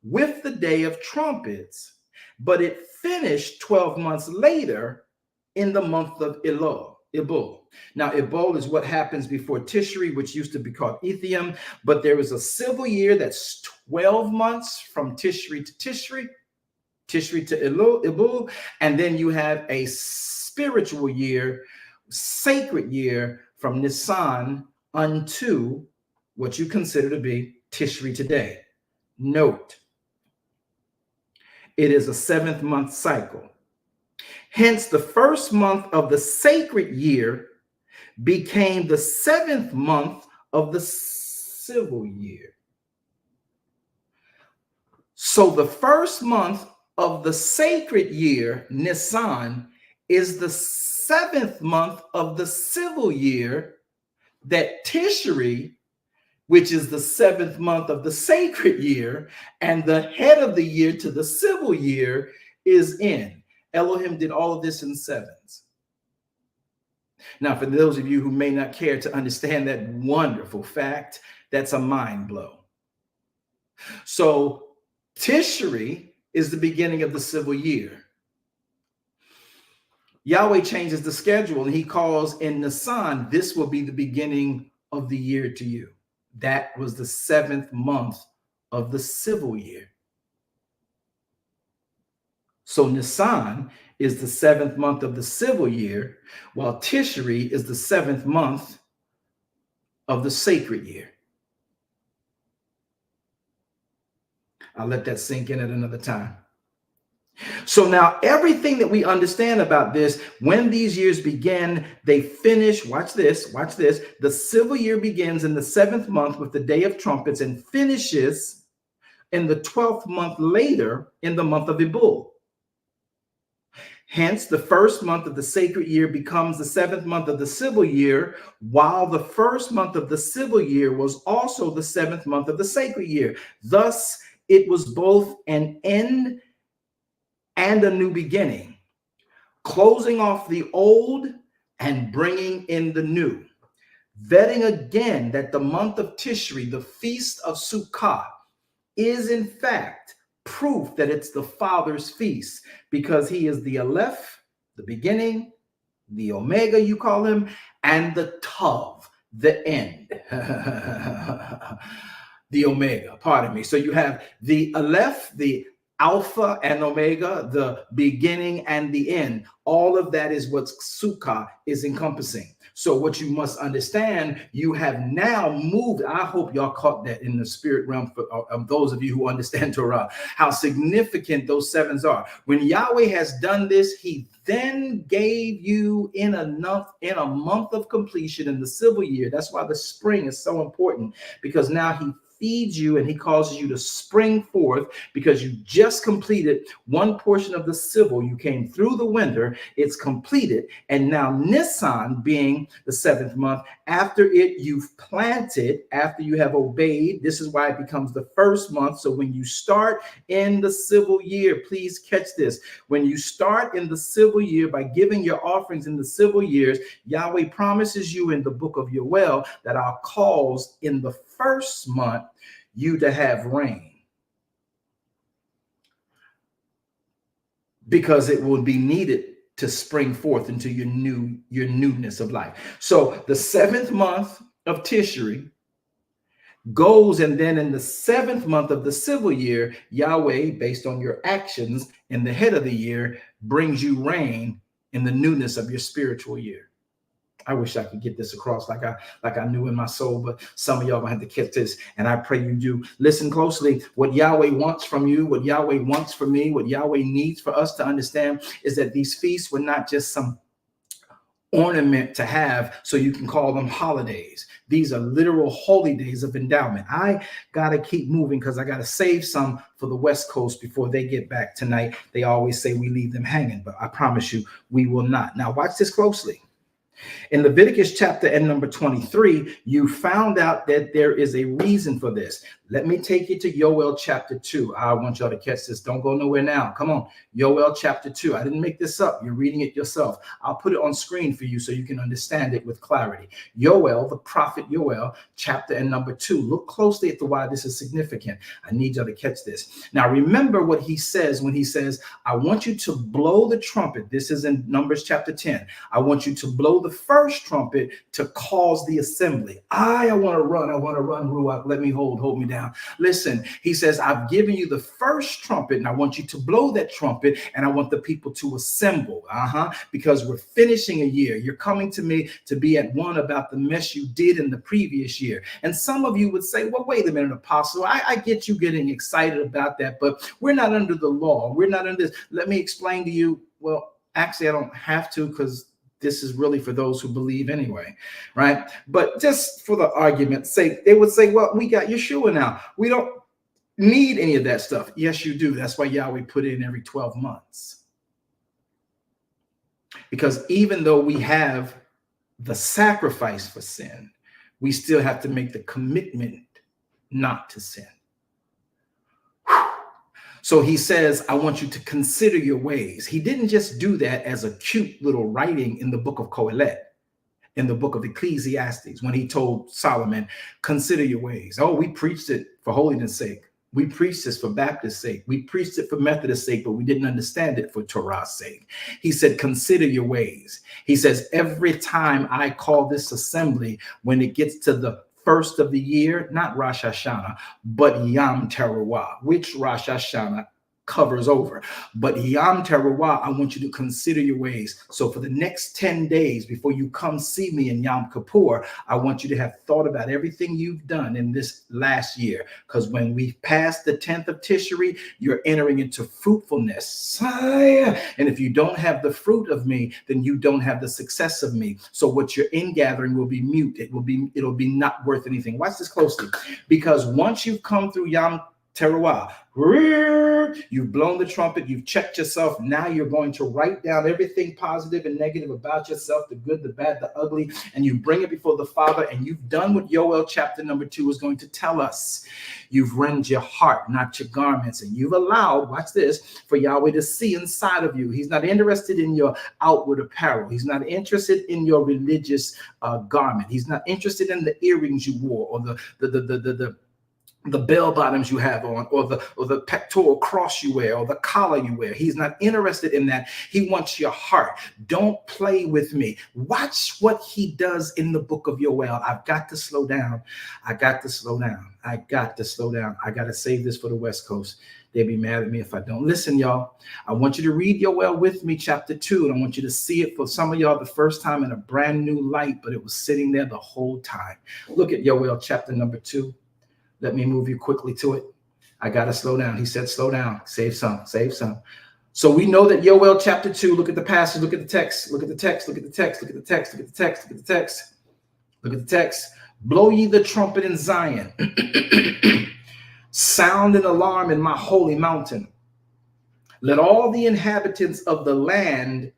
with the Day of Trumpets, but it finished 12 months later in the month of Elul. Now, Elul is what happens before Tishri, which used to be called Ethium, but there is a civil year that's 12 months from Tishri to Elul, and then you have a spiritual year, sacred year from Nisan unto what you consider to be Tishri today. Note, it is a 7th month cycle. Hence, the 1st month of the sacred year became the 7th month of the civil year. So the 1st month of the sacred year, Nisan, is the 7th month of the civil year that Tishri, which is the 7th month of the sacred year and the head of the year to the civil year, is in. Elohim did all of this in 7s. Now, for those of you who may not care to understand that wonderful fact, that's a mind blow. So Tishri is the beginning of the civil year. Yahweh changes the schedule and he calls in Nisan, this will be the beginning of the year to you. That was the 7th month of the civil year. So Nisan is the 7th month of the civil year, while Tishri is the 7th month of the sacred year. I'll let that sink in at another time. So now everything that we understand about this, when these years begin, they finish, watch this, the civil year begins in the 7th month with the Day of Trumpets and finishes in the 12th month later in the month of Elul. Hence, the 1st month of the sacred year becomes the 7th month of the civil year, while the 1st month of the civil year was also the 7th month of the sacred year. Thus, it was both an end and a new beginning, closing off the old and bringing in the new. Vetting again that the month of Tishri, the feast of Sukkot, is in fact proof that it's the Father's feast, because he is the Aleph, the beginning, the Omega, you call him, and the Tav, the end. The Omega, pardon me. So you have the Aleph, the Alpha and Omega, the beginning and the end. All of that is what Sukkah is encompassing. So what you must understand, you have now moved. I hope y'all caught that in the spirit realm for those of you who understand Torah, how significant those sevens are. When Yahweh has done this, he then gave you in a month of completion in the civil year. That's why the spring is so important, because now he feeds you and he causes you to spring forth, because you just completed one portion of the civil. You came through the winter, it's completed, and now Nisan being the 7th month, after it you've planted, after you have obeyed. This is why it becomes the 1st month. So when you start in the civil year, please catch this, when you start in the civil year by giving your offerings in the civil years, Yahweh promises you in the book of Yoel that I'll cause in the 1st month you to have rain, because it will be needed to spring forth into your newness of life. So the 7th month of Tishri goes, and then in the 7th month of the civil year, Yahweh, based on your actions in the head of the year, brings you rain in the newness of your spiritual year. I wish I could get this across like I knew in my soul, but some of y'all gonna have to catch this, and I pray you do. Listen closely. What Yahweh wants from you, what Yahweh wants from me, what Yahweh needs for us to understand is that these feasts were not just some ornament to have so you can call them holidays. These are literal holy days of endowment. I gotta keep moving because I gotta save some for the West Coast before they get back tonight. They always say we leave them hanging, but I promise you we will not. Now watch this closely. In Leviticus chapter and number 23, you found out that there is a reason for this. Let me take you to Yoel chapter 2. I want y'all to catch this. Don't go nowhere now. Come on. Yoel chapter 2. I didn't make this up. You're reading it yourself. I'll put it on screen for you so you can understand it with clarity. Yoel, the prophet Yoel, chapter and number 2. Look closely at why this is significant. I need y'all to catch this. Now, remember what he says when he says, I want you to blow the trumpet. This is in Numbers chapter 10. I want you to blow the first trumpet to cause the assembly. I want to run, Ruach. Let me hold me down. Listen, he says, I've given you the first trumpet, and I want you to blow that trumpet, and I want the people to assemble. Because we're finishing a year. You're coming to me to be at one about the mess you did in the previous year. And some of you would say, well, wait a minute, Apostle. I get you getting excited about that, but we're not under the law. We're not under this. Let me explain to you. Well, actually, I don't have to, because this is really for those who believe anyway, right? But just for the argument's sake, they would say, well, we got Yeshua now. We don't need any of that stuff. Yes, you do. That's why Yahweh put it in every 12 months. Because even though we have the sacrifice for sin, we still have to make the commitment not to sin. So he says, I want you to consider your ways. He didn't just do that as a cute little writing in the book of Kohelet, in the book of Ecclesiastes, when he told Solomon, consider your ways. Oh, we preached it for holiness sake. We preached this for Baptist sake. We preached it for Methodist sake, but we didn't understand it for Torah's sake. He said, consider your ways. He says, every time I call this assembly, when it gets to the first of the year, not Rosh Hashanah, but Yom Teruah. Which Rosh Hashanah? covers over. But Yom Teruah, I want you to consider your ways. So for the next 10 days before you come see me in Yom Kippur, I want you to have thought about everything you've done in this last year. Because when we pass the 10th of Tishri, you're entering into fruitfulness. And if you don't have the fruit of me, then you don't have the success of me. So what you're ingathering will be mute. It'll be not worth anything. Watch this closely. Because once you've come through Yom Teruah, you've blown the trumpet, you've checked yourself. Now you're going to write down everything positive and negative about yourself, the good, the bad, the ugly, and you bring it before the Father, and you've done what Yoel chapter number 2 is going to tell us. You've rent your heart, not your garments, and you've allowed, watch this, for Yahweh to see inside of you. He's not interested in your outward apparel. He's not interested in your religious garment. He's not interested in the earrings you wore or the bell bottoms you have on, or the pectoral cross you wear, or the collar you wear. He's not interested in that. He wants your heart. Don't play with me. Watch what he does in the book of Yoel. I've got to slow down. I got to slow down. I got to slow down. I got to save this for the West Coast. They'll be mad at me if I don't. Listen, y'all, I want you to read Yoel with me, chapter 2, and I want you to see it for some of y'all the first time in a brand new light, but it was sitting there the whole time. Look at Yoel chapter number 2. Let me move you quickly to it. I got to slow down. He said, slow down, save some, save some. So we know that Yoel chapter 2, look at the passage, look at the text, look at the text, look at the text, look at the text, look at the text, look at the text, look at the text. Blow ye the trumpet in Zion. Sound an alarm in my holy mountain. Let all the inhabitants of the land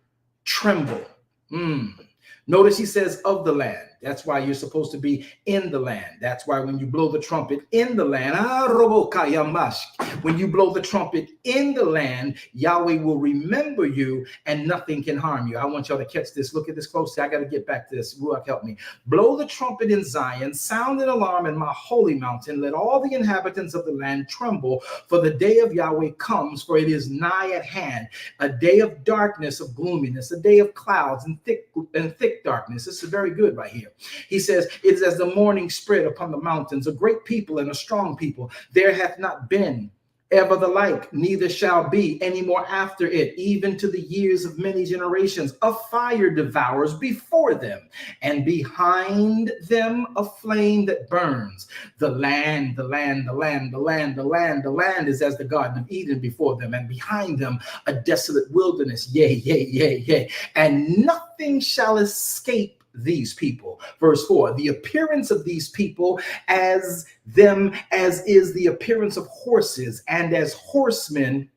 tremble. Notice he says of the land. That's why you're supposed to be in the land. That's why when you blow the trumpet in the land, when you blow the trumpet in the land, Yahweh will remember you and nothing can harm you. I want y'all to catch this. Look at this closely. I got to get back to this. Ruach, help me. Blow the trumpet in Zion, sound an alarm in my holy mountain. Let all the inhabitants of the land tremble, for the day of Yahweh comes, for it is nigh at hand. A day of darkness, of gloominess, a day of clouds and thick darkness. This is very good right here. He says, it is as the morning spread upon the mountains, a great people and a strong people. There hath not been ever the like, neither shall be any more after it, even to the years of many generations. A fire devours before them, and behind them a flame that burns. The land, the land, the land, the land, the land, the land is as the Garden of Eden before them, and behind them a desolate wilderness. Yea, yea, yea, yea. And nothing shall escape these people. Verse 4, the appearance of these people as is the appearance of horses, and as horsemen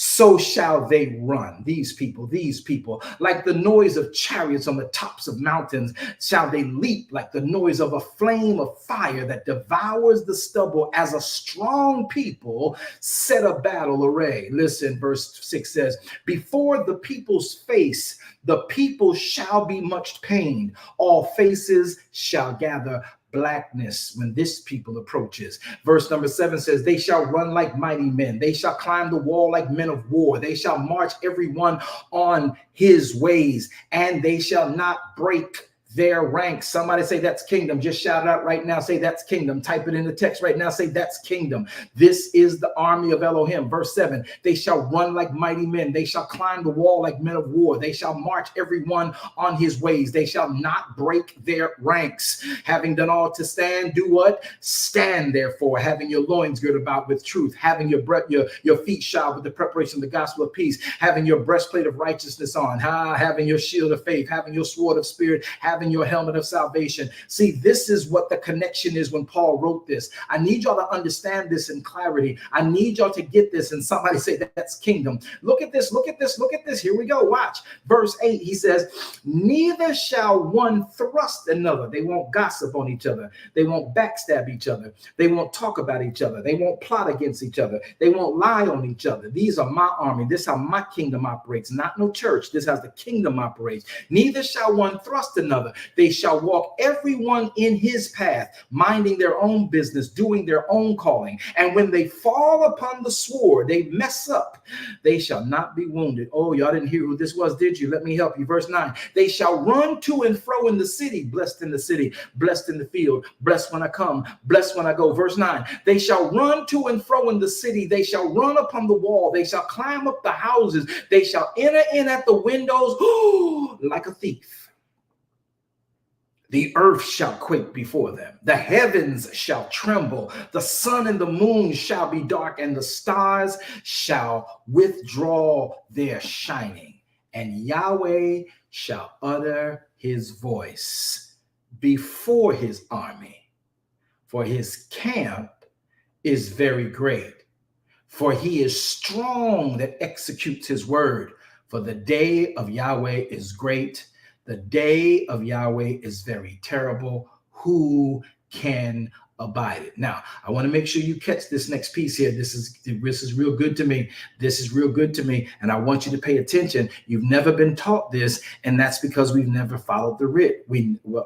so shall they run. These people, like the noise of chariots on the tops of mountains, shall they leap, like the noise of a flame of fire that devours the stubble, as a strong people set a battle array. Listen, verse 6 says, before the people's face, the people shall be much pained. All faces shall gather blackness when this people approaches. Verse number 7 says, they shall run like mighty men. They shall climb the wall like men of war. They shall march everyone on his ways, and they shall not break their ranks. Somebody say that's kingdom. Just shout it out right now. Say that's kingdom. Type it in the text right now. Say that's kingdom. This is the army of Elohim. Verse 7, they shall run like mighty men. They shall climb the wall like men of war. They shall march everyone on his ways. They shall not break their ranks. Having done all to stand, do what? Stand therefore, having your loins girded about with truth, having your feet shod with the preparation of the gospel of peace, having your breastplate of righteousness on, having your shield of faith, having your sword of spirit, having your helmet of salvation. See, this is what the connection is when Paul wrote this. I need y'all to understand this in clarity. I need y'all to get this. And somebody say that's kingdom. Look at this. Look at this. Look at this. Here we go. Watch. Verse 8, he says, neither shall one thrust another. They won't gossip on each other. They won't backstab each other. They won't talk about each other. They won't plot against each other. They won't lie on each other. These are my army. This is how my kingdom operates. Not no church. This is how the kingdom operates. Neither shall one thrust another. another. They shall walk everyone in his path, minding their own business, doing their own calling. And when they fall upon the sword, they mess up. They shall not be wounded. Oh, y'all didn't hear who this was, did you? Let me help you. Verse 9. They shall run to and fro in the city, blessed in the city, blessed in the field, blessed when I come, blessed when I go. Verse 9. They shall run to and fro in the city. They shall run upon the wall. They shall climb up the houses. They shall enter in at the windows like a thief. The earth shall quake before them. The heavens shall tremble. The sun and the moon shall be dark, and the stars shall withdraw their shining. And Yahweh shall utter his voice before his army. For his camp is very great. For he is strong that executes his word. For the day of Yahweh is great. The day of Yahweh is very terrible. Who can abide it? Now, I want to make sure you catch this next piece here. This is real good to me. This is real good to me. And I want you to pay attention. You've never been taught this, and that's because we've never followed the writ.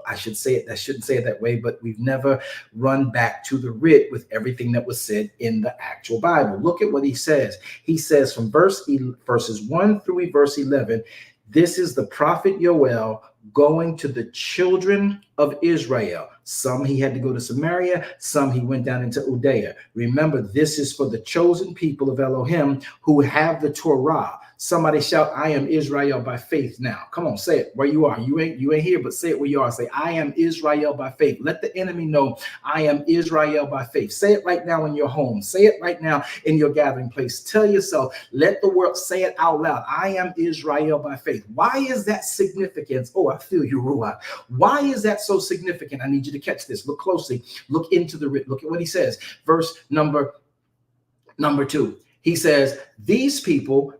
I should say it. I shouldn't say it that way, but we've never run back to the writ with everything that was said in the actual Bible. Look at what he says. He says from verses 1 through verse 11, this is the prophet Yoel going to the children of Israel. Some he had to go to Samaria, some he went down into Judea. Remember, this is for the chosen people of Elohim who have the Torah. Somebody shout, I am Israel by faith now. Come on, say it where you are. You ain't here, but say it where you are. Say, I am Israel by faith. Let the enemy know I am Israel by faith. Say it right now in your home. Say it right now in your gathering place. Tell yourself, let the world say it out loud. I am Israel by faith. Why is that significant? Oh, I feel you, Ruach. Why is that so significant? I need you to catch this. Look closely. Look into the writ. Look at what he says. Verse number 2. He says, these people,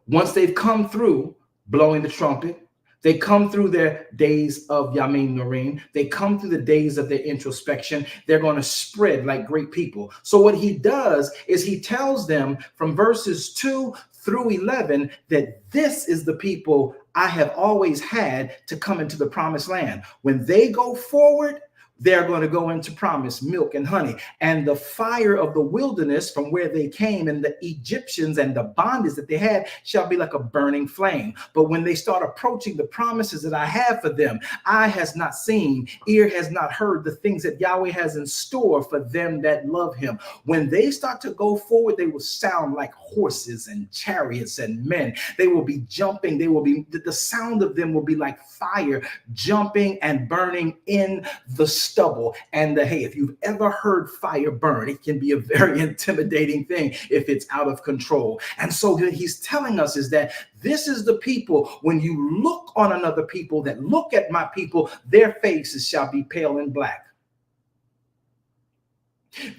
once they've come through blowing the trumpet, they come through their days of Yamin Norim, they come through the days of their introspection, they're going to spread like great people. So what he does is he tells them from verses 2 through 11 that this is the people I have always had to come into the promised land. When they go forward, they're going to go into promise, milk and honey. And the fire of the wilderness from where they came and the Egyptians and the bondage that they had shall be like a burning flame. But when they start approaching the promises that I have for them, eye has not seen, ear has not heard the things that Yahweh has in store for them that love him. When they start to go forward, they will sound like horses and chariots and men. They will be jumping. The sound of them will be like fire jumping and burning in the stubble and the hay. If you've ever heard fire burn, it can be a very intimidating thing if it's out of control. And so what he's telling us is that this is the people, when you look on another people that look at my people, their faces shall be pale and black.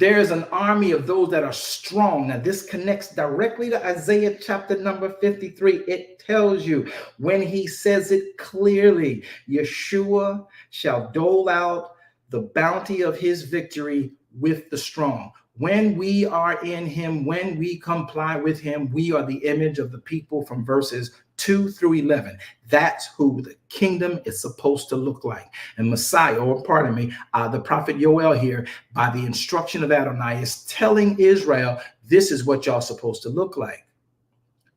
There is an army of those that are strong. Now, this connects directly to Isaiah chapter number 53. It tells you when he says it clearly, Yeshua shall dole out the bounty of his victory with the strong. When we are in him, when we comply with him, we are the image of the people from verses 2 through 11. That's who the kingdom is supposed to look like. And Messiah, or pardon me, the prophet Yoel here, by the instruction of Adonai, is telling Israel, this is what y'all supposed to look like.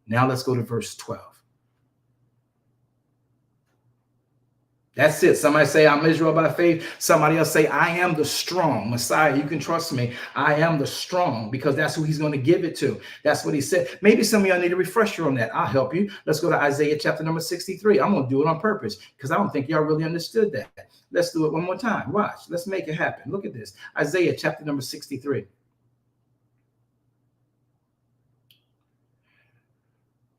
Now let's go to verse 12. That's it. Somebody say, I'm Israel by faith. Somebody else say, I am the strong. Messiah, you can trust me. I am the strong, because that's who he's going to give it to. That's what he said. Maybe some of y'all need a refresher on that. I'll help you. Let's go to Isaiah chapter number 63. I'm going to do it on purpose because I don't think y'all really understood that. Let's do it one more time. Watch. Let's make it happen. Look at this. Isaiah chapter number 63.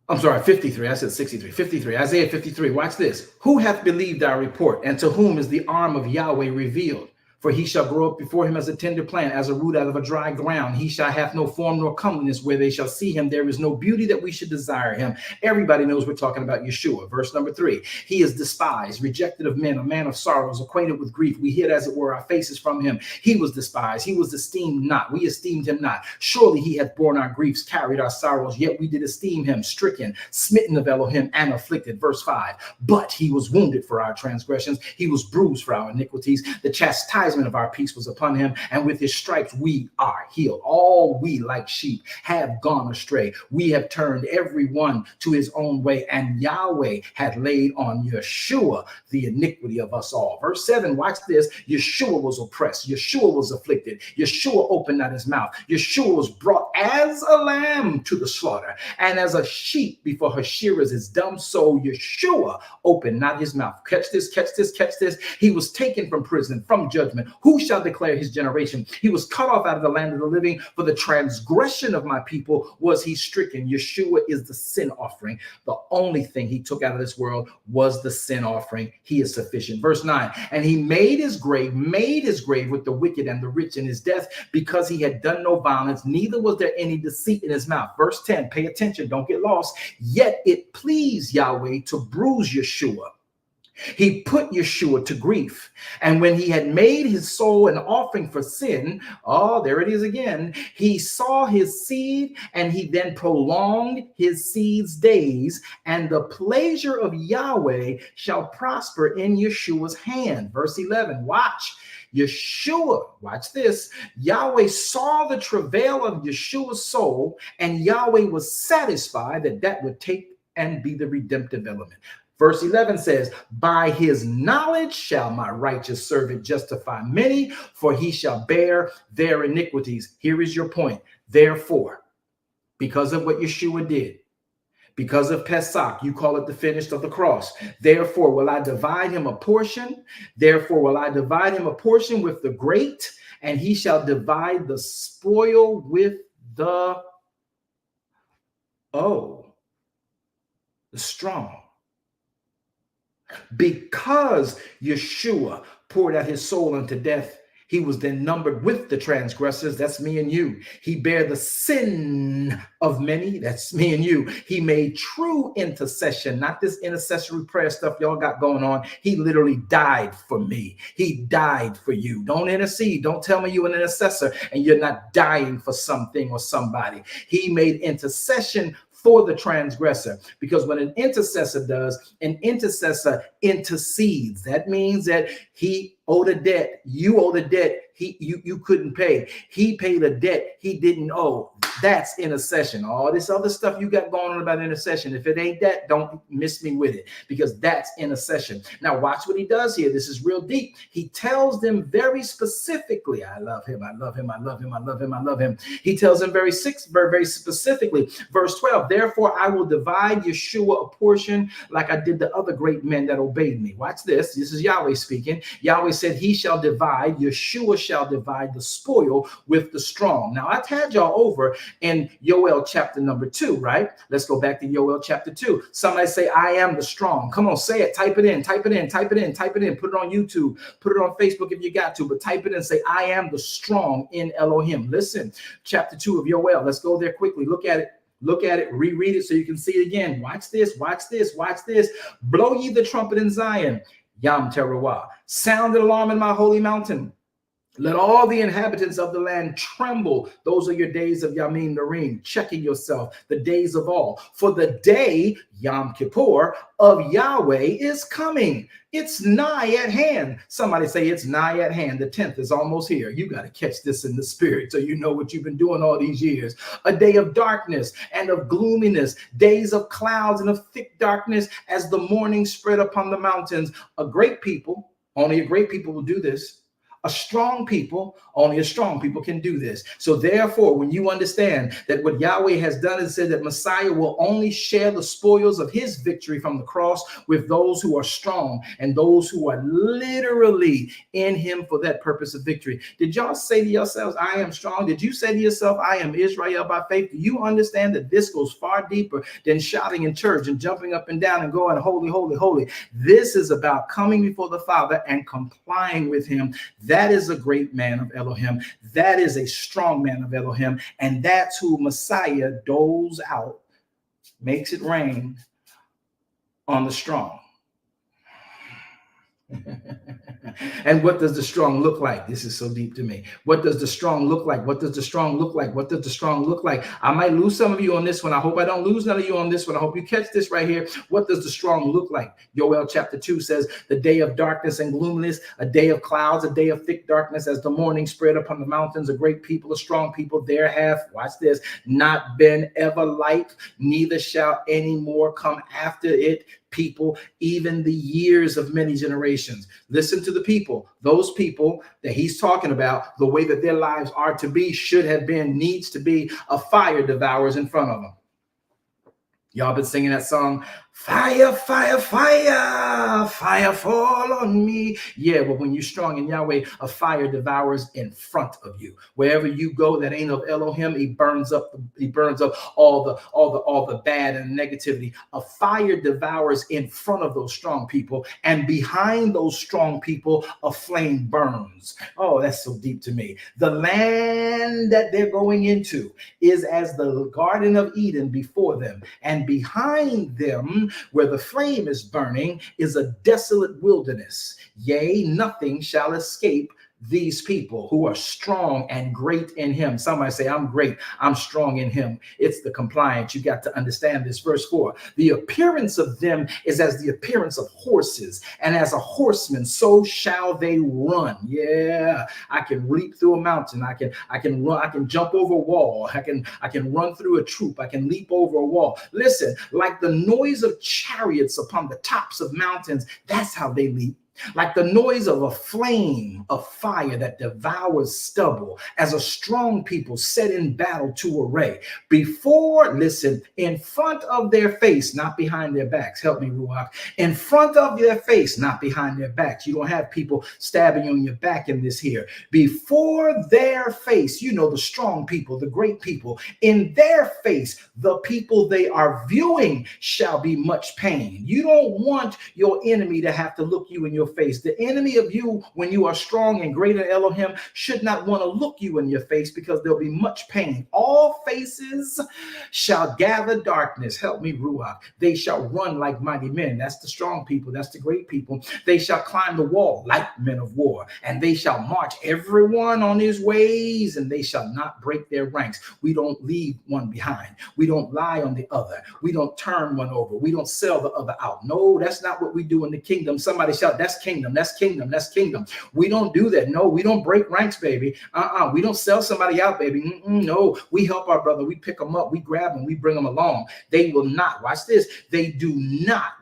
I'm sorry, 53. I said 63. 53. Isaiah 53. Watch this. Who hath believed our report, and to whom is the arm of Yahweh revealed? For he shall grow up before him as a tender plant, as a root out of a dry ground. He shall have no form nor comeliness. Where they shall see him, there is no beauty that we should desire him. Everybody knows we're talking about Yeshua. Verse number 3. He is despised, rejected of men, a man of sorrows, acquainted with grief. We hid, as it were, our faces from him. He was despised. He was esteemed not. We esteemed him not. Surely he hath borne our griefs, carried our sorrows. Yet we did esteem him stricken, smitten of Elohim, and afflicted. Verse 5. But he was wounded for our transgressions. He was bruised for our iniquities. The chastisement of our peace was upon him, and with his stripes we are healed. All we like sheep have gone astray. We have turned every one to his own way, and Yahweh had laid on Yeshua the iniquity of us all. Verse 7, watch this. Yeshua was oppressed. Yeshua was afflicted. Yeshua opened not his mouth. Yeshua was brought as a lamb to the slaughter, and as a sheep before her shearers is dumb, so Yeshua opened not his mouth. Catch this, catch this, catch this. He was taken from prison, from judgment. Who shall declare his generation? He was cut off out of the land of the living. For the transgression of my people was he stricken. Yeshua is the sin offering. The only thing he took out of this world was the sin offering. He is sufficient. Verse 9, and he made his grave with the wicked and the rich in his death, because he had done no violence, neither was there any deceit in his mouth. Verse 10, pay attention, don't get lost. Yet it pleased Yahweh to bruise Yeshua. He put Yeshua to grief. And when he had made his soul an offering for sin, oh, there it is again, he saw his seed, and he then prolonged his seed's days, and the pleasure of Yahweh shall prosper in Yeshua's hand. Verse 11, watch. Yeshua, watch this. Yahweh saw the travail of Yeshua's soul, and Yahweh was satisfied that would take and be the redemptive element. Verse 11 says, by his knowledge shall my righteous servant justify many, for he shall bear their iniquities. Here is your point. Therefore, because of what Yeshua did, because of Pesach, you call it the finished of the cross. Therefore, will I divide him a portion? Therefore, will I divide him a portion with the great, and he shall divide the spoil with the strong. Because Yeshua poured out his soul unto death, he was then numbered with the transgressors. That's me and you. He bare the sin of many. That's me and you. He made true intercession, not this intercessory prayer stuff y'all got going on. He literally died for me. He died for you. Don't intercede. Don't tell me you're an intercessor and you're not dying for something or somebody. He made intercession for the transgressor, because when an intercessor does, an intercessor intercedes. That means that he owed a debt. You owed a debt you couldn't pay. He paid a debt he didn't owe. That's intercession. All this other stuff you got going on about intercession, if it ain't that, don't miss me with it, because that's intercession. Now watch what he does here. This is real deep. He tells them very specifically, I love him, I love him, I love him, I love him, I love him. He tells them very specifically, verse 12, therefore I will divide Yeshua a portion like I did the other great men that obeyed me. Watch this. This is Yahweh speaking. Yahweh said he shall divide, Yeshua shall divide the spoil with the strong. Now I've had y'all over in Yoel chapter number 2, right? Let's go back to Yoel chapter 2. Somebody say, I am the strong. Come on, say it. Type it in, type it in, type it in, type it in. Put it on YouTube. Put it on Facebook if you got to, but type it in. Say, I am the strong in Elohim. Listen, chapter 2 of Yoel. Let's go there quickly. Look at it. Look at it, reread it so you can see it again. Watch this, watch this, watch this. Blow ye the trumpet in Zion, Yom Teruah. Sound the alarm in my holy mountain. Let all the inhabitants of the land tremble. Those are your days of Yamim Narim, checking yourself, the days of all. For the day, Yom Kippur, of Yahweh is coming. It's nigh at hand. Somebody say it's nigh at hand. The 10th is almost here. You got to catch this in the spirit so you know what you've been doing all these years. A day of darkness and of gloominess, days of clouds and of thick darkness as the morning spread upon the mountains. A great people, only a great people will do this. A strong people, only a strong people can do this. So therefore, when you understand that what Yahweh has done is said that Messiah will only share the spoils of his victory from the cross with those who are strong and those who are literally in him for that purpose of victory. Did y'all say to yourselves, I am strong? Did you say to yourself, I am Israel by faith? Do you understand that this goes far deeper than shouting in church and jumping up and down and going, holy, holy, holy? This is about coming before the Father and complying with him. That is a great man of Elohim. That is a strong man of Elohim. And that's who Messiah doles out, makes it rain on the strong. And what does the strong look like? This is so deep to me. What does the strong look like? What does the strong look like? What does the strong look like? I might lose some of you on this one. I hope I don't lose none of you on this one. I hope you catch this right here. What does the strong look like? Joel chapter 2 says, the day of darkness and gloominess, a day of clouds, a day of thick darkness, as the morning spread upon the mountains, a great people, a strong people, there have, watch this, not been ever light, neither shall any more come after it, people, even the years of many generations. Listen to the people. Those people that he's talking about, the way that their lives are to be, should have been, needs to be, a fire devours in front of them. Y'all been singing that song, fire, fire, fire, fire fall on me. Yeah, but when you're strong in Yahweh, a fire devours in front of you. Wherever you go that ain't of Elohim, he burns up all the bad and negativity. A fire devours in front of those strong people, and behind those strong people, a flame burns. Oh, that's so deep to me. The land that they're going into is as the Garden of Eden before them, and behind them, where the flame is burning, is a desolate wilderness. Yea, nothing shall escape these people who are strong and great in him. Somebody say, I'm great, I'm strong in him. It's the compliance. You got to understand this. Verse 4, the appearance of them is as the appearance of horses, and as a horseman, so shall they run. Yeah, I can leap through a mountain. I can run, I can jump over a wall. I can run through a troop. I can leap over a wall. Listen, like the noise of chariots upon the tops of mountains, that's how they leap. Like the noise of a flame of fire that devours stubble, as a strong people set in battle to array. Before, listen, in front of their face, not behind their backs. Help me, Ruach. In front of their face, not behind their backs. You don't have people stabbing you on your back in this here. Before their face, you know, the strong people, the great people, in their face, the people they are viewing shall be much pain. You don't want your enemy to have to look you in your face. The enemy of you, when you are strong and great in Elohim, should not want to look you in your face, because there'll be much pain. All faces shall gather darkness. Help me, Ruach. They shall run like mighty men. That's the strong people. That's the great people. They shall climb the wall like men of war, and they shall march everyone on his ways, and they shall not break their ranks. We don't leave one behind. We don't lie on the other. We don't turn one over. We don't sell the other out. No, that's not what we do in the kingdom. Somebody shout, that's kingdom, that's kingdom, that's kingdom. We don't do that. No, we don't break ranks, baby. We don't sell somebody out, baby. No, we help our brother. We pick them up. We grab them. We bring them along. They will not, watch this. They do not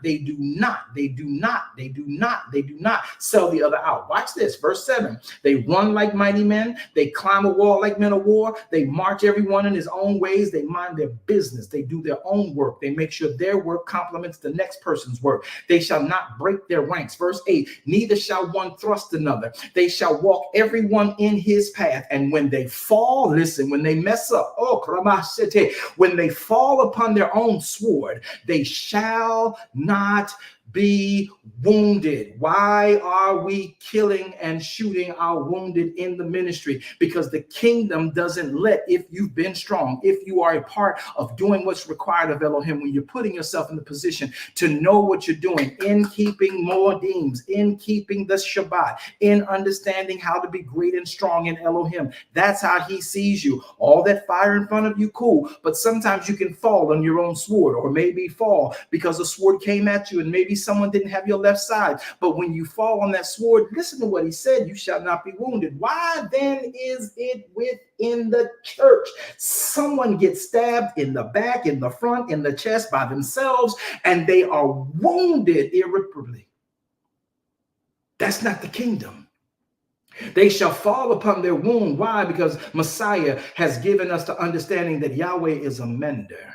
sell the other out. Watch this. Verse 7. They run like mighty men. They climb a wall like men of war. They march everyone in his own ways. They mind their business. They do their own work. They make sure their work complements the next person's work. They shall not break their ranks. Verse 8, neither shall one thrust another. They shall walk everyone in his path. And when they fall, listen, when they mess up, when they fall upon their own sword, they shall not be wounded. Why are we killing and shooting our wounded in the ministry? Because the kingdom doesn't let, if you've been strong, if you are a part of doing what's required of Elohim, when you're putting yourself in the position to know what you're doing, in keeping Moedim, in keeping the Shabbat, in understanding how to be great and strong in Elohim. That's how he sees you. All that fire in front of you, cool. But sometimes you can fall on your own sword, or maybe fall because a sword came at you, and maybe someone didn't have your left side. But when you fall on that sword, listen to what he said, you shall not be wounded. Why then is it within the church? Someone gets stabbed in the back, in the front, in the chest by themselves, and they are wounded irreparably. That's not the kingdom. They shall fall upon their wound. Why? Because Messiah has given us the understanding that Yahweh is a mender.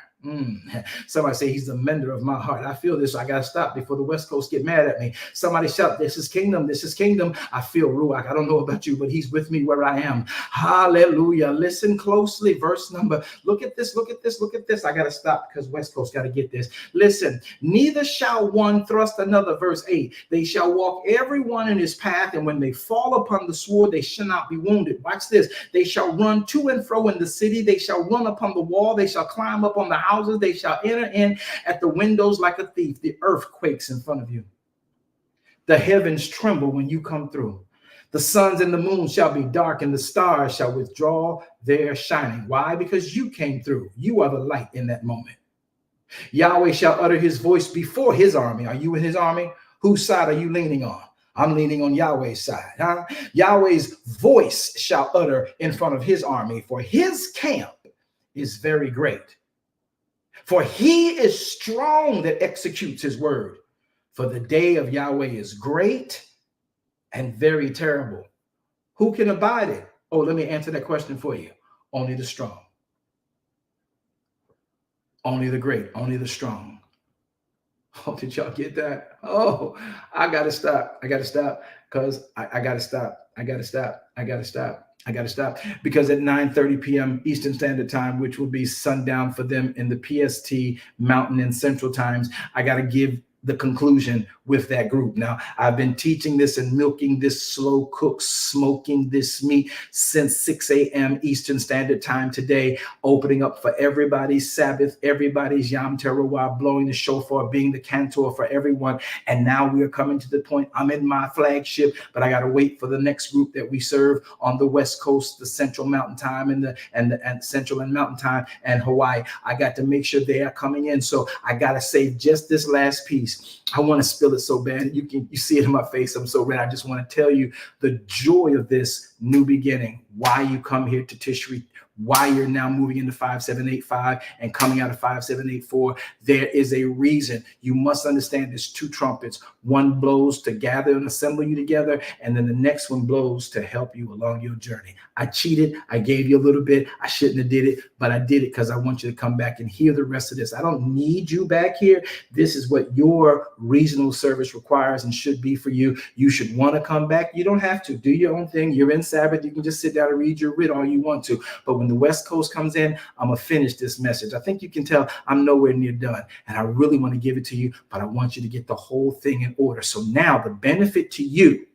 Somebody say he's the mender of my heart. I feel this. I got to stop before the West Coast get mad at me. Somebody shout, this is kingdom. This is kingdom. I feel Ruach. I don't know about you, but he's with me where I am. Hallelujah. Listen closely. Verse number. Look at this. Look at this. Look at this. I got to stop because West Coast got to get this. Listen, neither shall one thrust another. Verse 8. They shall walk every one in his path, and when they fall upon the sword, they shall not be wounded. Watch this. They shall run to and fro in the city. They shall run upon the wall. They shall climb up on the houses. They shall enter in at the windows like a thief. The earth quakes in front of you. The heavens tremble when you come through. The suns and the moon shall be dark, and the stars shall withdraw their shining. Why? Because you came through. You are the light in that moment. Yahweh shall utter his voice before his army. Are you in his army? Whose side are you leaning on? I'm leaning on Yahweh's side. Huh? Yahweh's voice shall utter in front of his army, for his camp is very great. For he is strong that executes his word. For the day of Yahweh is great and very terrible. Who can abide it? Oh, let me answer that question for you. Only the strong. Only the great. Only the strong. Oh, did y'all get that? Oh, I got to stop. I got to stop because I got to stop. I got to stop. I got to stop. I got to stop because at 9:30 p.m. Eastern Standard Time, which will be sundown for them in the PST, Mountain and Central Times, I got to give the conclusion with that group. Now, I've been teaching this and milking this slow cook, smoking this meat since 6 a.m. Eastern Standard Time today, opening up for everybody's Sabbath, everybody's Yom Teruah, blowing the shofar, being the cantor for everyone. And now we are coming to the point, I'm in my flagship, but I got to wait for the next group that we serve on the West Coast, the Central Mountain Time and Central and Mountain Time and Hawaii. I got to make sure they are coming in. So I got to save just this last piece. I want to spill it so bad. You see it in my face. I'm so red. I just want to tell you the joy of this new beginning, why you come here to Tishri, why you're now moving into 5785 and coming out of 5784. There is a reason. You must understand there's two trumpets. One blows to gather and assemble you together, and then the next one blows to help you along your journey. I cheated. I gave you a little bit. I shouldn't have did it, but I did it because I want you to come back and hear the rest of this. I don't need you back here. This is what your regional service requires and should be for you. You should want to come back. You don't have to. Do your own thing. You're in Sabbath. You can just sit down and read your writ all you want to. But when the West Coast comes in, I'm going to finish this message. I think you can tell I'm nowhere near done. And I really want to give it to you, but I want you to get the whole thing in order. So now the benefit to you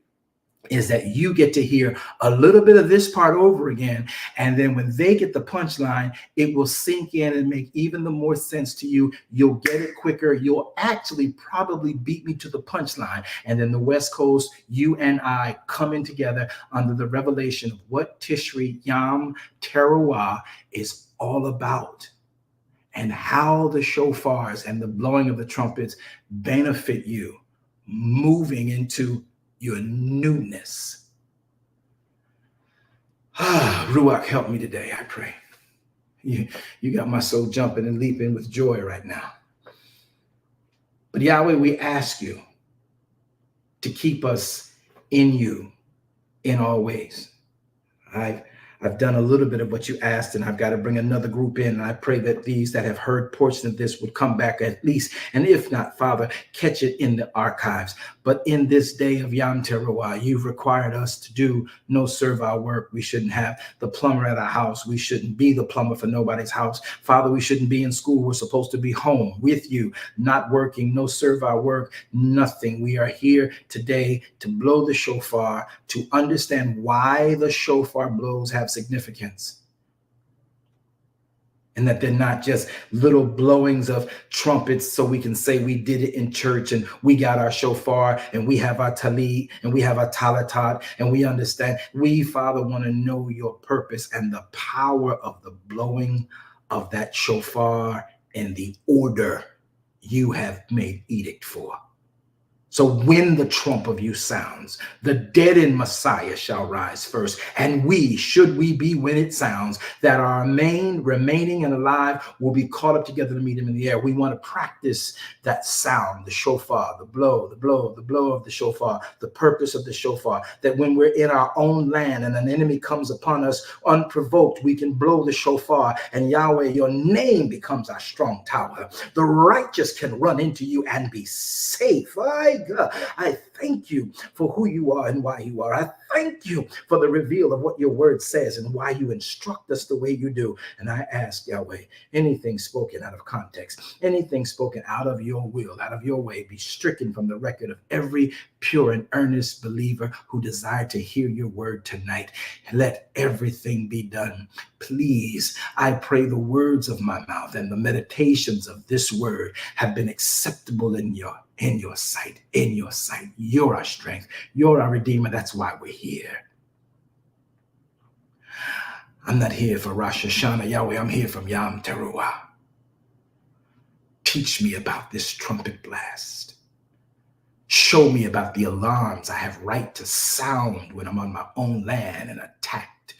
is that you get to hear a little bit of this part over again. And then when they get the punchline, it will sink in and make even the more sense to you. You'll get it quicker. You'll actually probably beat me to the punchline. And then the West Coast, you and I coming together under the revelation of what Tishri Yom Teruah is all about and how the shofars and the blowing of the trumpets benefit you moving into your newness. Ruach, help me today, I pray. You got my soul jumping and leaping with joy right now. But Yahweh, we ask you to keep us in you in all ways. I've done a little bit of what you asked, and I've got to bring another group in. And I pray that these that have heard portions of this would come back at least. And if not, Father, catch it in the archives. But in this day of Yom Teruah, you've required us to do no servile work. We shouldn't have the plumber at our house. We shouldn't be the plumber for nobody's house. Father, we shouldn't be in school. We're supposed to be home with you, not working, no servile work, nothing. We are here today to blow the shofar, to understand why the shofar blows have significance, and that they're not just little blowings of trumpets so we can say we did it in church and we got our shofar and we have our talit and we have our talatat and we understand. We, Father, want to know your purpose and the power of the blowing of that shofar and the order you have made edict for. So when the trump of you sounds, the dead in Messiah shall rise first. And we, should we be when it sounds, that our remaining and alive will be caught up together to meet him in the air. We want to practice that sound, the shofar, the blow of the shofar, the purpose of the shofar, that when we're in our own land and an enemy comes upon us unprovoked, we can blow the shofar, and Yahweh, your name becomes our strong tower. The righteous can run into you and be safe. I thank you for who you are and why you are. I thank you for the reveal of what your word says and why you instruct us the way you do. And I ask, Yahweh, anything spoken out of context, anything spoken out of your will, out of your way, be stricken from the record of every pure and earnest believer who desired to hear your word tonight. Let everything be done. Please, I pray the words of my mouth and the meditations of this word have been acceptable in your sight. You're our strength. You're our Redeemer. That's why we're here. I'm not here for Rosh Hashanah, Yahweh. I'm here from Yom Teruah. Teach me about this trumpet blast. Show me about the alarms I have right to sound when I'm on my own land and attacked.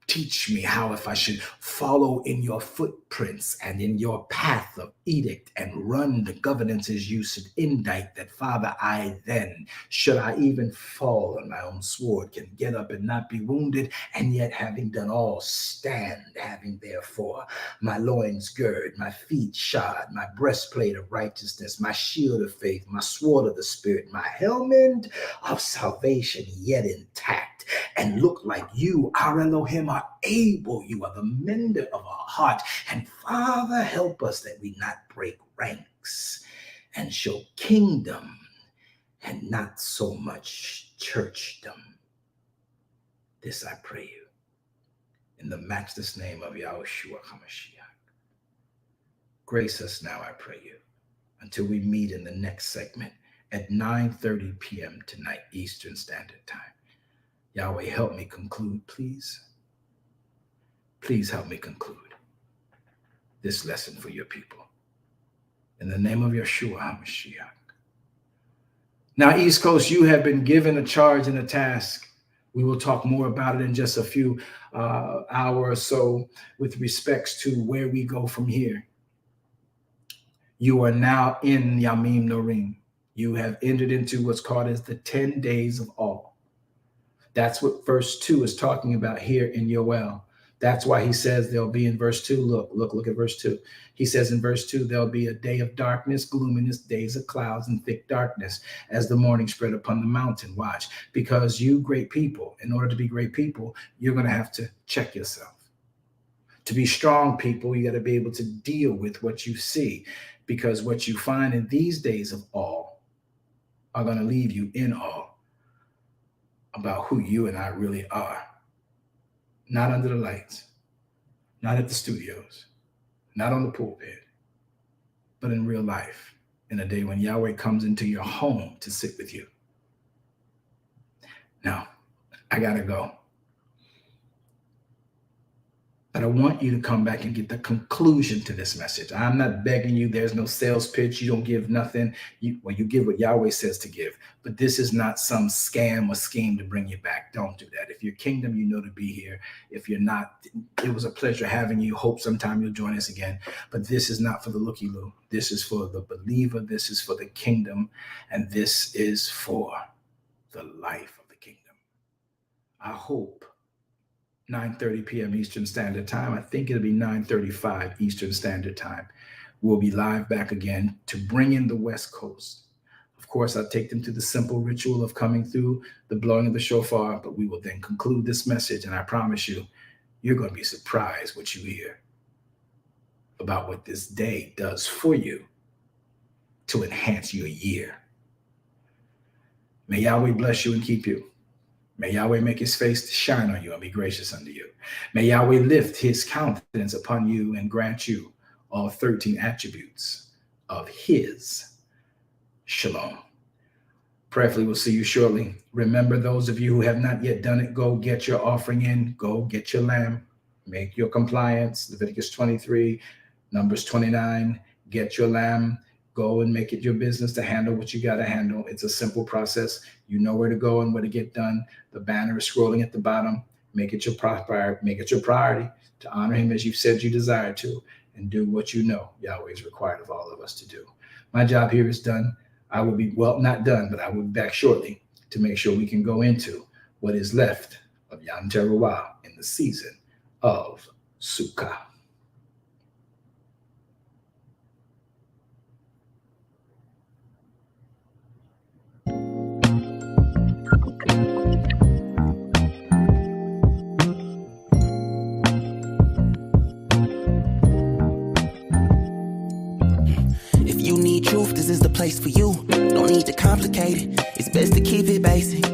Teach me how, if I should follow in your footprints and in your path of edict and run the governances you should indict, that, Father, I then, should I even fall on my own sword, can get up and not be wounded, and yet having done all, stand, having therefore my loins girded, my feet shod, my breastplate of righteousness, my shield of faith, my sword of the Spirit, my helmet of salvation yet intact, and look like you, our Elohim, are able. You are the mender of our heart. And Father, help us that we not break ranks and show kingdom and not so much churchdom. This I pray you in the matchless name of Yahushua HaMashiach. Grace us now, I pray you, until we meet in the next segment at 9:30 p.m. tonight, Eastern Standard Time. Yahweh, help me conclude, please. Please help me conclude this lesson for your people. In the name of Yeshua HaMashiach. Now, East Coast, you have been given a charge and a task. We will talk more about it in just a few hours or so with respects to where we go from here. You are now in Yamim Norim. You have entered into what's called as the 10 days of awe. That's what verse 2 is talking about here in Yoel. That's why he says there'll be in verse 2. Look at verse 2. He says in verse 2, there'll be a day of darkness, gloominess, days of clouds and thick darkness as the morning spread upon the mountain. Watch, because you great people, in order to be great people, you're going to have to check yourself. To be strong people, you got to be able to deal with what you see, because what you find in these days of awe are going to leave you in awe about who you and I really are. Not under the lights, not at the studios, not on the pulpit, but in real life, in a day when Yahweh comes into your home to sit with you. Now, I gotta go. But I want you to come back and get the conclusion to this message. I'm not begging you. There's no sales pitch. You don't give nothing. You give what Yahweh says to give. But this is not some scam or scheme to bring you back. Don't do that. If you're kingdom, you know to be here. If you're not, it was a pleasure having you. Hope sometime you'll join us again. But this is not for the looky-loo. This is for the believer. This is for the kingdom. And this is for the life of the kingdom. I hope 9:30 p.m. Eastern Standard Time. I think it'll be 9:35 Eastern Standard Time. We'll be live back again to bring in the West Coast. Of course, I'll take them to the simple ritual of coming through the blowing of the shofar, but we will then conclude this message. And I promise you, you're going to be surprised what you hear about what this day does for you to enhance your year. May Yahweh bless you and keep you. May Yahweh make his face to shine on you and be gracious unto you. May Yahweh lift his countenance upon you and grant you all 13 attributes of his shalom. Prayerfully, we'll see you shortly. Remember, those of you who have not yet done it, go get your offering in. Go get your lamb. Make your compliance. Leviticus 23, Numbers 29. Get your lamb. Go Go and make it your business to handle what you got to handle. It's a simple process. You know where to go and what to get done. The banner is scrolling at the bottom. Make it your priority to honor him as you've said you desire to, and do what you know Yahweh is required of all of us to do. My job here is done. I will be, well, not done, but I will be back shortly to make sure we can go into what is left of Yom Teruah in the season of Sukkah. Truth, this is the place for you. Don't need to complicate it. It's best to keep it basic.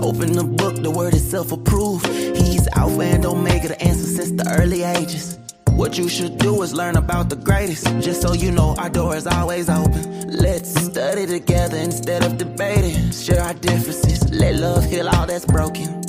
Open the book, the word is self-approved. He's Alpha and Omega, the answer since the early ages. What you should do is learn about the greatest. Just so you know, our door is always open. Let's study together instead of debating. Share our differences. Let love heal all that's broken.